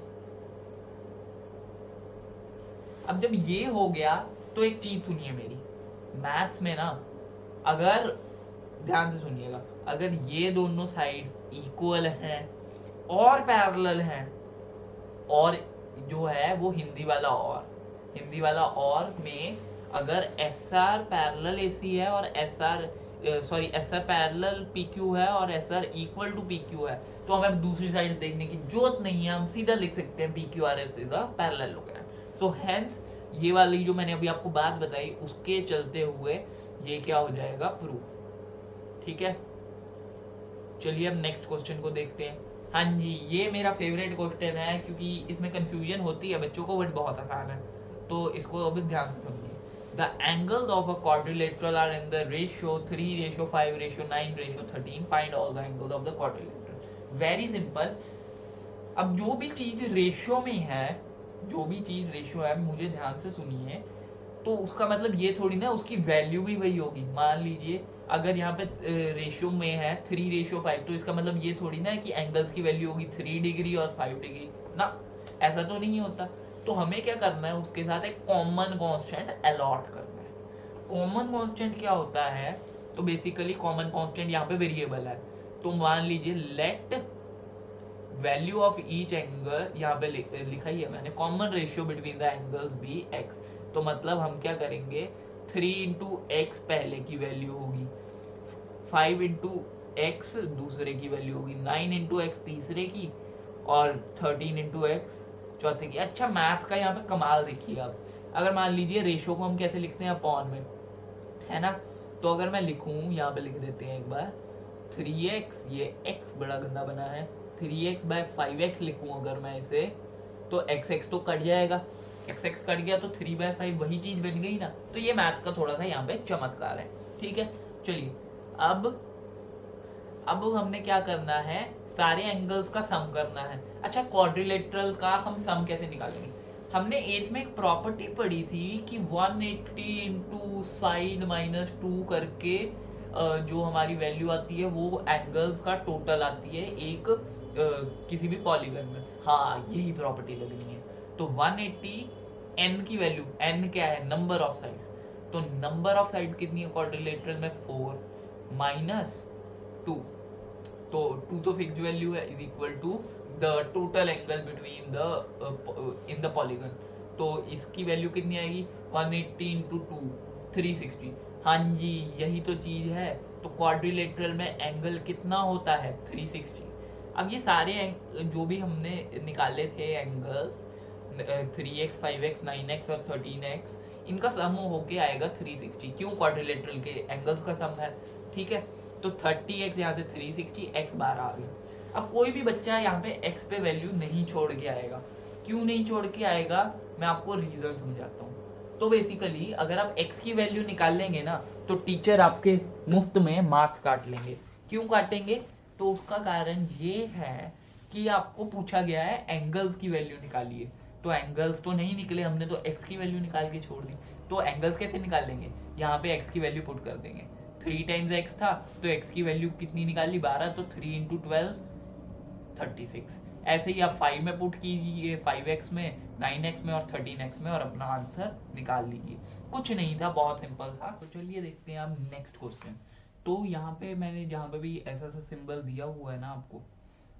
अब जब ये हो गया तो एक चीज सुनिए मेरी, मैथ्स में ना, अगर ध्यान से सुनिएगा, अगर ये दोनों साइड्स इक्वल हैं और पैरेलल हैं, और जो है वो हिंदी वाला और में अगर S R parallel A C है और S R parallel P Q है और S R equal to P Q है, तो हमें दूसरी साइड देखने की जरूरत नहीं है, हम सीधा लिख सकते हैं P Q R S is a parallelogram. So hence ये वाली जो मैंने अभी आपको बात बताई उसके चलते हुए ये क्या हो जाएगा, प्रूफ। ठीक है, चलिए अब नेक्स्ट क्वेश्चन को देखते हैं। हाँ जी, ये मेरा फेवरेट क्वेश्चन है क्योंकि इसमें कंफ्यूजन होती है बच्चों को, बट बहुत आसान है, तो इसको अभी ध्यान से समझिए। The angles of a quadrilateral are in the ratio 3:5:13:13। Find all the angles of the quadrilateral. Very simple. अब जो भी चीज रेशियो में है, जो भी चीज रेशियो है, मुझे ध्यान से सुनिए, तो उसका मतलब ये थोड़ी ना उसकी वैल्यू भी वही होगी। मान लीजिए अगर यहाँ पे रेशियो में है 3:5, तो इसका मतलब ये थोड़ी ना है कि एंगल्स की वैल्यू होगी 3 डिग्री और 5 डिग्री ना, ऐसा तो नहीं होता। तो हमें क्या करना है, उसके साथ एक कॉमन कांस्टेंट अलॉट करना है। कॉमन कांस्टेंट क्या होता है, तो बेसिकली कॉमन कांस्टेंट यहाँ पे वेरिएबल है, तो मान लीजिए let value of each angle, यहाँ पे लिखा ही है मैंने, common ratio between the angles be x. तो मतलब हम क्या करेंगे, 3 इंटू एक्स पहले की वैल्यू होगी, 5 इंटू एक्स दूसरे की वैल्यू होगी, 9 इंटू एक्स तीसरे की, और 13 इंटू एक्स चौथे की। अच्छा मैथ का यहाँ पे कमाल देखिए आप, अगर मान लीजिए रेशियो को हम कैसे लिखते हैं, अपॉन में, है ना। तो अगर मैं लिखूं, यहाँ पे लिख देते हैं एक बार, 3x, ये x बड़ा गंदा बना है, 3x/5x लिखूं अगर मैं इसे, तो x तो कट जाएगा, x कट गया तो 3/5 वही चीज बन गई ना। तो ये मैथ्स का थोड़ा सा यहाँ पे चमत्कार है। ठीक है, चलिए अब हमने क्या करना है, सारे एंगल्स का सम करना है। अच्छा क्वाड्रिलेटरल का हम सम कैसे निकालेंगे, हमने एट्स में एक प्रॉपर्टी पढ़ी थी कि 180 इंटू साइड -2 करके जो हमारी वैल्यू आती है वो एंगल्स का टोटल आती है एक किसी भी पॉलीगन में। हाँ यही प्रॉपर्टी लगनी है। तो 180 n की वैल्यू, n क्या है, नंबर ऑफ साइड्स, तो नंबर ऑफ साइड कितनी है क्वाड्रिलेटरल में, 4 माइनस 2, तो 2 तो फिक्स्ड वैल्यू है, is equal to the total angle between the in the polygon. तो इसकी वैल्यू कितनी आएगी, 180 इंटू 2 360। हाँ जी यही तो चीज है, तो क्वाड्रिलेटरल में एंगल कितना होता है, 360। अब ये सारे जो भी हमने निकाले थे एंगल्स, 3x 5x 9x और 13x, इनका सम होके आएगा 360। क्यों, क्वाड्रिलेटरल के एंगल्स का सम है। ठीक है, तो 30x यहाँ से 360, x 12 आ गया। अब कोई भी बच्चा यहाँ पे x पे वैल्यू नहीं छोड़ के आएगा। क्यों नहीं छोड़ के आएगा, मैं आपको रीजन समझाता हूँ। तो बेसिकली अगर आप x की वैल्यू निकाल लेंगे ना, तो टीचर आपके मुफ्त में मार्क्स काट लेंगे। क्यों काटेंगे, तो उसका कारण ये है कि आपको पूछा गया है एंगल्स की वैल्यू निकालिए, तो एंगल्स तो नहीं निकले, हमने तो x की वैल्यू निकाल के छोड़ दी। तो एंगल्स कैसे निकाल लेंगे, यहाँ पे x की वैल्यू पुट कर देंगे, 3 टाइम्स x था तो x की वैल्यू कितनी निकाली, 12, तो 3 इंटू 12 36। ऐसे ही आप 5 में पुट कीजिए, 5x में, 9x में और 13x में, और अपना आंसर निकाल लीजिए। कुछ नहीं था, बहुत सिंपल था। तो चलिए देखते हैं अब नेक्स्ट क्वेश्चन। तो यहाँ पे मैंने जहाँ पे भी ऐसा सा सिंबल दिया हुआ है ना आपको,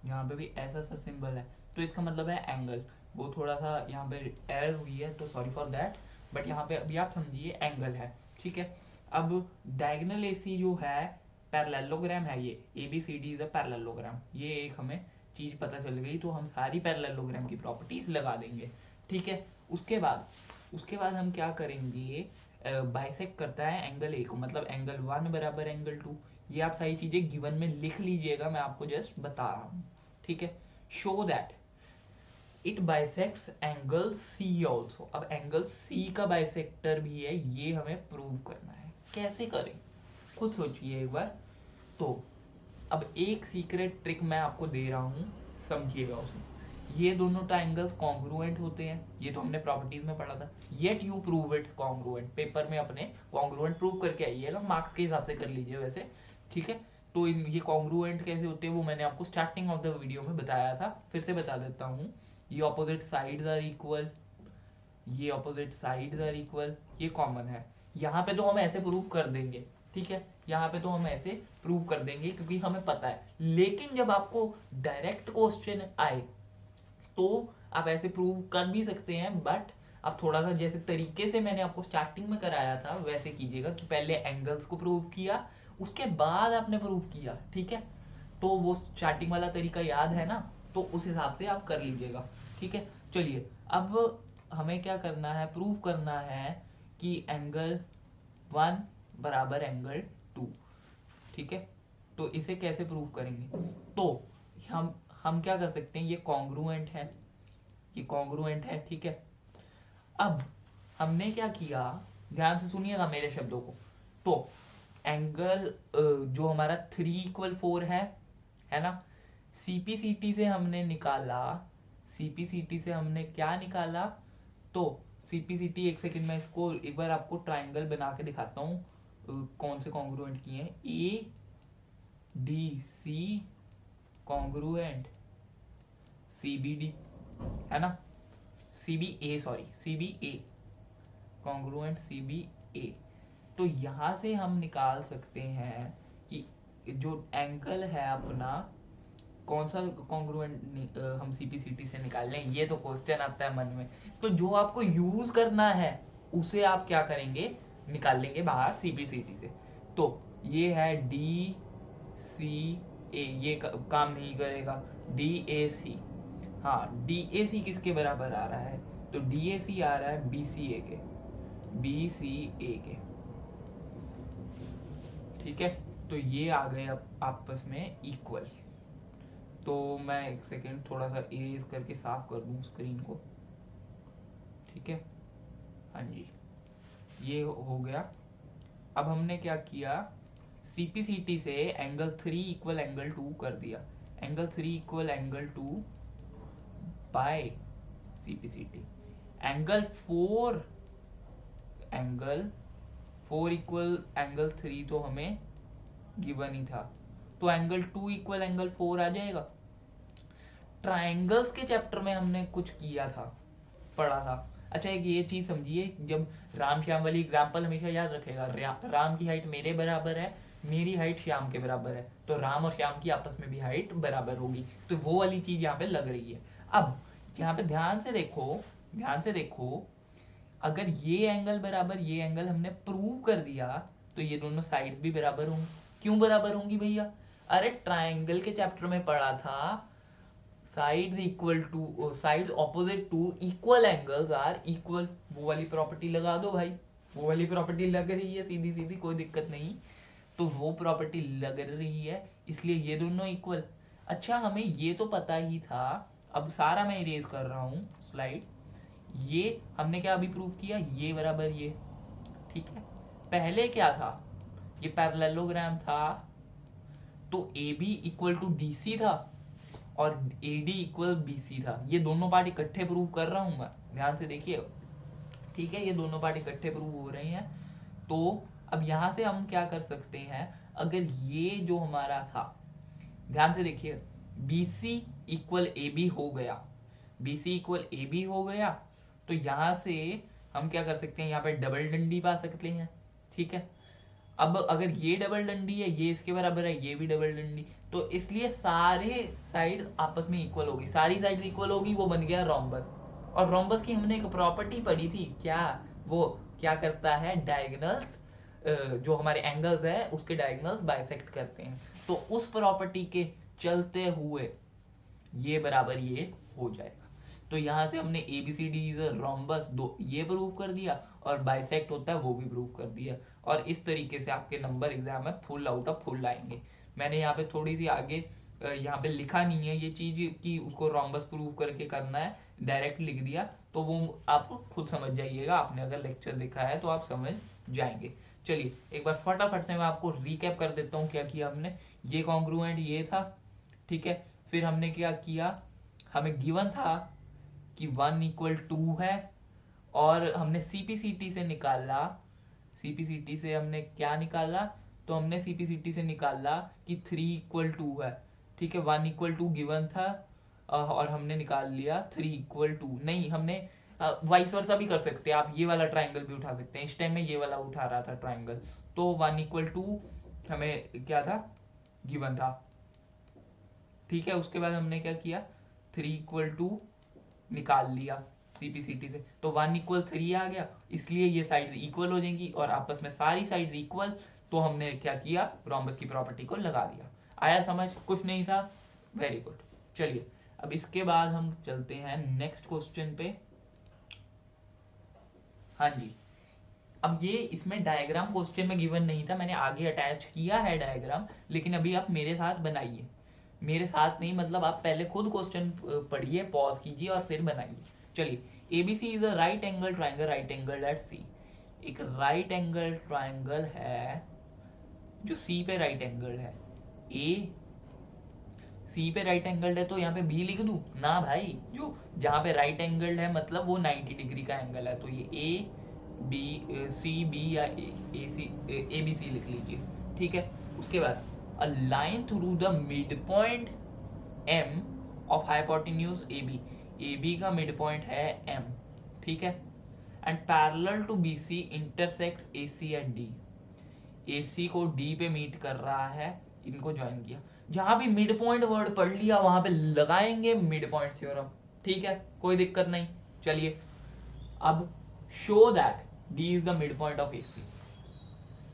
यहाँ पे भी ऐसा सा सिंबल है, तो इसका मतलब है एंगल। वो थोड़ा सा यहाँ पे एरर हुई है तो सॉरी फॉर दैट, बट यहाँ पे अभी आप समझिए एंगल है। ठीक है, अब डायगोनल एसी जो है पैरेललोग्राम है, ये ABCD इज अ पैरेललोग्राम, ये एक हमें चीज पता चल गई, तो हम सारी पैरेललोग्राम की प्रॉपर्टीज लगा देंगे। ठीक है, उसके बाद हम क्या करेंगे, बाइसेक्ट करता है एंगल ए को, मतलब एंगल 1 बराबर एंगल 2। ये आप सारी चीजें गिवन में लिख लीजिएगा, मैं आपको जस्ट बता रहा हूँ। ठीक है, show that it bisects angle C also. अब एंगल सी का बाइसेक्टर भी है, ये हमें प्रूव करना है। कैसे करें, खुद सोचिए एक बार। तो अब एक सीक्रेट ट्रिक मैं आपको दे रहा हूँ, समझिएगा उसमें। ये दोनों ट्राइंगल्स कॉन्ग्रुएंट होते हैं, ये तो हमने प्रॉपर्टीज में पढ़ा था। Yet you prove it congruent, paper में अपने कॉन्ग्रुएंट प्रूव करके आइएगा, मार्क्स के हिसाब से कर लीजिए वैसे, ठीक है। तो ये कॉन्ग्रुएंट कैसे होते हैं वो मैंने आपको स्टार्टिंग ऑफ द वीडियो में बताया था, फिर से बता देता हूँ। ये ऑपोजिट साइड्स आर इक्वल, ये ऑपोजिट साइड्स आर इक्वल, ये कॉमन है। यहाँ पे तो हम ऐसे प्रूव कर देंगे, ठीक है, यहाँ पे तो हम ऐसे प्रूव कर देंगे क्योंकि हमें पता है। लेकिन जब आपको डायरेक्ट क्वेश्चन आए तो आप ऐसे प्रूव कर भी सकते हैं, बट आप थोड़ा सा जैसे तरीके से मैंने आपको स्टार्टिंग में कराया था वैसे कीजिएगा कि पहले एंगल्स को प्रूव किया, उसके बाद आपने प्रूव किया, ठीक है। तो वो स्टार्टिंग वाला तरीका याद है ना, तो उस हिसाब से आप कर लीजिएगा, ठीक है। चलिए, अब हमें क्या करना है, प्रूव करना है कि एंगल 1 बराबर एंगल 2, ठीक है। तो इसे कैसे प्रूव करेंगे, तो हम क्या कर सकते हैं, ये कॉन्ग्रुएंट है, ये कॉन्ग्रुएंट है, ठीक है। अब हमने क्या किया, ध्यान से सुनिएगा मेरे शब्दों को। तो एंगल जो हमारा 3 = 4 है ना, सीपीसीटी से हमने निकाला, सीपीसीटी से हमने क्या निकाला, तो सीपीसीटी, एक सेकंड में इसको एक बार आपको ट्राइंगल बना के दिखाता हूँ कौन से कॉन्ग्रुएंट किए हैं। A D C congruent, C B D, है ना, C B A, sorry C B A congruent, C B A. तो यहाँ से हम निकाल सकते हैं कि जो एंगल है अपना, कौन सा कॉन्ग्रुएंट हम सीपीसीटी से निकाल लें, ये तो क्वेश्चन आता है मन में। तो जो आपको यूज करना है उसे आप क्या करेंगे, निकाल लेंगे बाहर सीपीसीटी से। तो ये है डी सी ए, ये काम नहीं करेगा, डी ए सी, हाँ डी ए सी किसके बराबर आ रहा है, तो डी ए सी आ रहा है बी सी ए के, बी सी ए के, ठीक है। तो ये आ गए आपस में इक्वल। तो मैं एक सेकेंड थोड़ा सा इरेज करके साफ कर दूं स्क्रीन को, ठीक है। हाँ जी, ये हो गया। अब हमने क्या किया, सीपीसीटी से एंगल 3 = एंगल 2 कर दिया, angle 3 = angle 2 by CPCT. Angle 4 = angle 3 तो हमें गिवन ही था, तो एंगल 2 = एंगल 4 आ जाएगा। ट्राइंगल्स के चैप्टर में हमने कुछ किया था, पढ़ा था। अच्छा, एक ये चीज समझिए, जब राम श्याम वाली एग्जांपल हमेशा याद रखेगा, राम की हाइट मेरे बराबर है, मेरी हाइट श्याम के बराबर है, तो राम और श्याम की आपस में भी हाइट बराबर होगी, तो वो वाली चीज यहाँ पे लग रही है। अब यहाँ पे ध्यान से देखो, ध्यान से देखो, अगर ये एंगल बराबर ये एंगल हमने प्रूव कर दिया, तो ये दोनों साइड्स भी बराबर होंगी। क्यों बराबर होंगी भैया, अरे ट्राइंगल के चैप्टर में पढ़ा था, sides equal to, sides opposite to equal angles are equal, वो वाली प्रॉपर्टी लगा दो भाई, वो वाली प्रॉपर्टी लग रही है सीधी सीधी, कोई दिक्कत नहीं। तो वो प्रॉपर्टी लग रही है, इसलिए ये दोनों इक्वल। अच्छा, हमें ये तो पता ही था, अब सारा मैं इरेज कर रहा हूँ स्लाइड। ये हमने क्या अभी प्रूव किया, ये बराबर ये, ठीक है। पहले क्या था, ये पैरेललोग्राम था, तो A B equal to D C था और A D equal B C था। ये दोनों पार्ट इकट्ठे प्रूव कर रहा हूँ मैं, ध्यान से देखिए, ठीक है। ये दोनों पार्ट इकट्ठे प्रूव हो रहे हैं। तो अब यहाँ से हम क्या कर सकते हैं, अगर ये जो हमारा था, ध्यान से देखिए, B C equal A B हो गया, B C equal A B हो गया, तो यहाँ से हम क्या कर सकते हैं, यहाँ पे डबल डंडी पा सकते हैं, ठीक है। अब अगर ये डबल डंडी है, ये इसके बराबर है, ये भी डबल डंडी, तो इसलिए सारे साइड आपस में इक्वल होगी, सारी साइड इक्वल होगी, वो बन गया रोम्बस। और रोम्बस की हमने एक प्रॉपर्टी पढ़ी थी, क्या, वो क्या करता है, डायगोनल्स, जो हमारे एंगल्स है उसके डायगोनल्स बाइसेक्ट करते हैं। तो उस प्रॉपर्टी के चलते हुए ये बराबर ये हो जाएगा। तो यहाँ से हमने A B C D is rhombus दो ये प्रूव कर दिया, और बाइसेक्ट होता है वो भी प्रूव कर दिया। और इस तरीके से आपके नंबर एग्जाम में फुल आउट ऑफ फुल आएंगे। मैंने यहाँ पे थोड़ी सी आगे यहाँ पे लिखा नहीं है ये चीज कि उसको रोम्बस प्रूव करके करना है, डायरेक्ट लिख दिया, तो वो आप खुद समझ जाइएगा। आपने अगर लेक्चर देखा है तो आप समझ जाएंगे। चलिए एक बार फटाफट से मैं आपको रिकैप कर देता हूँ क्या किया हमने। ये कॉन्ग्रुएंट ये था, ठीक है। फिर हमने क्या किया, हमें गिवन था कि 1 = 2 है, और हमने सीपीसीटी से निकाला, सीपीसीटी से हमने क्या निकाला, तो हमने सीपीसीटी से निकाला कि 3 = 2 है, ठीक है। 1 = 2 गिवन था, और हमने निकाल लिया 3 = 2। नहीं, हमने वाइस वर्सा भी कर सकते हैं, आप ये वाला ट्राइंगल भी उठा सकते हैं। इस टाइम में ये वाला उठा रहा था ट्राइंगल, तो 1 = 2 हमें क्या था, गिवन था, ठीक है। उसके बाद हमने क्या किया, 3 = 2 निकाल लिया सीपीसीटी से, तो 1 = 3 आ गया, इसलिए ये साइड इक्वल हो जाएंगी और आपस में सारी साइड इक्वल। तो हमने क्या किया, रोम्बस की प्रॉपर्टी को लगा दिया। आया समझ, कुछ नहीं था, वेरी गुड। चलिए अब इसके बाद हम चलते हैं नेक्स्ट क्वेश्चन पे। हाँ जी, अब ये इसमें डायग्राम क्वेश्चन में गिवन नहीं था, मैंने आगे अटैच किया है डायग्राम, लेकिन अभी आप मेरे साथ बनाइए। मेरे साथ नहीं, मतलब आप पहले खुद क्वेश्चन पढ़िए, पॉज कीजिए और फिर बनाइए। चलिए, ABC is a right angle triangle, right angle at C. एक राइट एंगल ट्राइंगल है जो सी पे राइट एंगल है। ए सी पे राइट एंगल है, तो यहाँ पे बी लिख दूं ना भाई, जो जहाँ पे राइट एंगल है मतलब वो 90 डिग्री का एंगल है, तो ये ए बी सी बी या ए सी ए बी सी लिख लीजिए, ठीक है। उसके बाद a line through the mid point M of hypotenuse A B, A B का मिड पॉइंट है एम, ठीक है। And parallel to B C intersects A C at D, A C को डी पे मीट कर रहा है, इनको ज्वाइन किया। जहां भी मिड पॉइंट वर्ड पढ़ लिया वहां पे लगाएंगे मिड पॉइंट थ्योरम, ठीक है, कोई दिक्कत नहीं। चलिए अब show that D is the mid point of A C.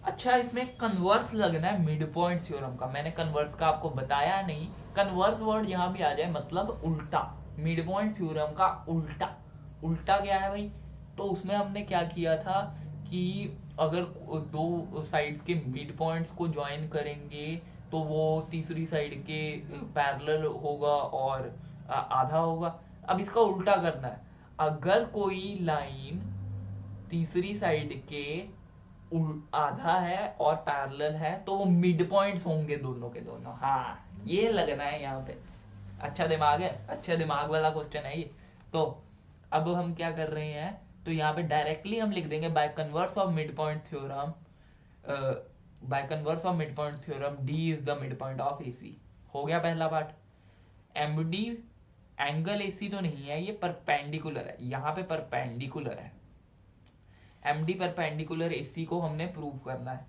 अच्छा, इसमें कन्वर्स लगना है मिड पॉइंट थ्योरम का, मैंने कन्वर्स का आपको बताया नहीं। कन्वर्स वर्ड यहाँ भी आ जाए मतलब उल्टा, मिड पॉइंट थ्योरम का उल्टा। उल्टा क्या है भाई, तो उसमें हमने क्या किया था कि अगर दो साइड्स के मिड पॉइंट्स को ज्वाइन करेंगे तो वो तीसरी साइड के पैरेलल होगा और आधा होगा। अब इसका उल्टा करना है, अगर कोई लाइन तीसरी साइड के आधा है और पैरेलल है तो वो मिड पॉइंट्स होंगे दोनों के दोनों। हाँ, ये लगना है यहाँ पे। अच्छा दिमाग है, अच्छा दिमाग वाला क्वेश्चन है ये। तो अब हम क्या कर रहे हैं, तो यहाँ पे डायरेक्टली हम लिख देंगे by converse of mid point theorem, by converse of mid point theorem D is the mid point of AC. हो गया पहला पार्ट। एमडी एंगल एसी तो नहीं है, ये परपेंडिकुलर है, यहाँ पे परपेंडिकुलर है। एमडी परपेंडिकुलर एसी को हमने प्रूव करना है।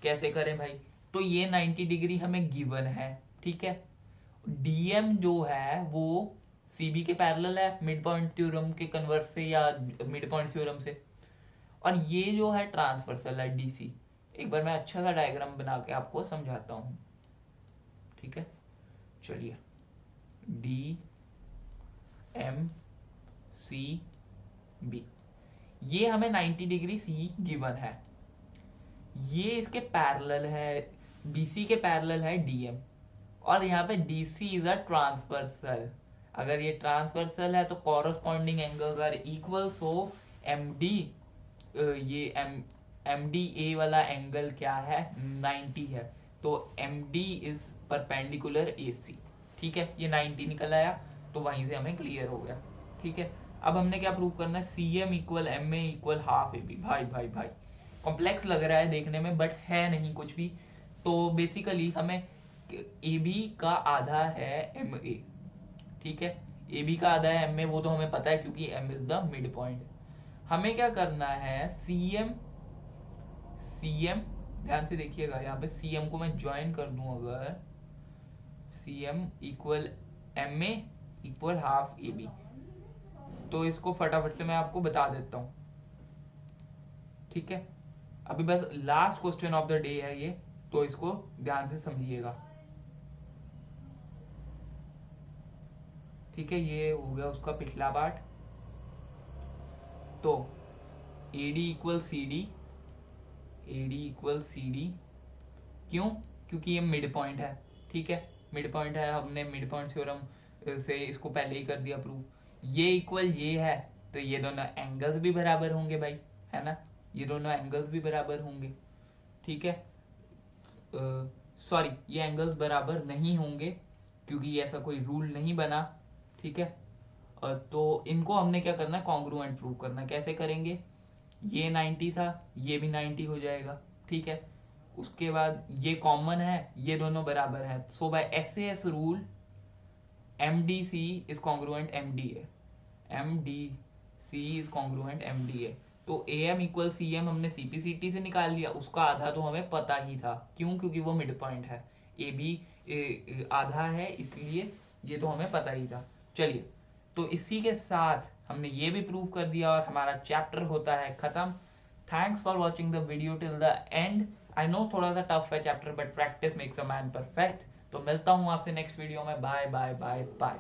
कैसे करें भाई, तो ये 90 डिग्री हमें गिवन है, ठीक है। डीएम जो है वो सीबी के पैरेलल है मिड पॉइंट थ्योरम के कन्वर्स से या मिड पॉइंट थ्योरम से, और ये जो है ट्रांसवर्सल है डीसी। एक बार मैं अच्छा सा डायग्राम बना के आपको समझाता हूँ, ठीक है। चलिए, डी एम सी बी, ये हमें 90 डिग्री सी गिवन है, ये इसके पैरेलल है, बीसी के पैरेलल है डीएम, और यहाँ पे डीसी इज अ ट्रांसवर्सल। अगर ये ट्रांसवर्सल है तो corresponding angles are equal, so MD ये एमडी ए वाला एंगल क्या है, 90 है, तो एमडी इज परपेंडिकुलर एसी, ठीक है। ये 90 निकल आया, तो वहीं से हमें क्लियर हो गया, ठीक है। अब हमने क्या प्रूव करना है, C M equal M A equal half A B. भाई भाई भाई, कॉम्प्लेक्स लग रहा है देखने में बट है नहीं कुछ भी। तो बेसिकली हमें ए बी का आधा है एम ए, ठीक है। ए बी का आधा है एम ए, वो तो हमें पता है क्योंकि M is the mid point. हमें क्या करना है, सी एम, सी एम ध्यान से देखिएगा, यहाँ पे सी एम को मैं ज्वाइन कर दूं, अगर C M equal M A equal half A B, तो इसको फटाफट से मैं आपको बता देता हूँ, ठीक है। अभी बस last question of the day है ये, तो इसको ध्यान से समझिएगा, ठीक है। ये हो गया उसका पिछला पार्ट। तो A D equal C D, A D equal C D, क्यों, क्योंकि ये मिड पॉइंट है, ठीक है। मिड पॉइंट है, हमने मिड पॉइंट थ्योरम से इसको पहले ही कर दिया प्रूव। ये इक्वल ये है तो ये दोनों एंगल्स भी बराबर होंगे भाई, है ना, ये दोनों एंगल्स भी बराबर होंगे, ठीक है। सॉरी, ये एंगल्स बराबर नहीं होंगे क्योंकि ऐसा कोई रूल नहीं बना, ठीक है। तो इनको हमने क्या करना है, कॉन्ग्रुएंट प्रूव करना है। कैसे करेंगे, ये 90 था, ये भी 90 हो जाएगा, ठीक है। उसके बाद ये कॉमन है, ये दोनों बराबर है, so by SS rule MDC is congruent MDA, MDC is congruent MDA। तो AM इक्वल CM हमने CPCT से निकाल लिया, उसका आधा तो हमें पता ही था, क्यों, क्योंकि वो मिड पॉइंट है। AB आधा है, इसलिए ये तो हमें पता ही था। चलिए, तो इसी के साथ हमने ये भी प्रूव कर दिया और हमारा चैप्टर होता है खत्म। Thanks for watching the video till the end. I know थोड़ा सा टफ है चैप्टर, but practice makes a man perfect. तो मिलता हूँ आपसे नेक्स्ट वीडियो में। Bye bye bye bye.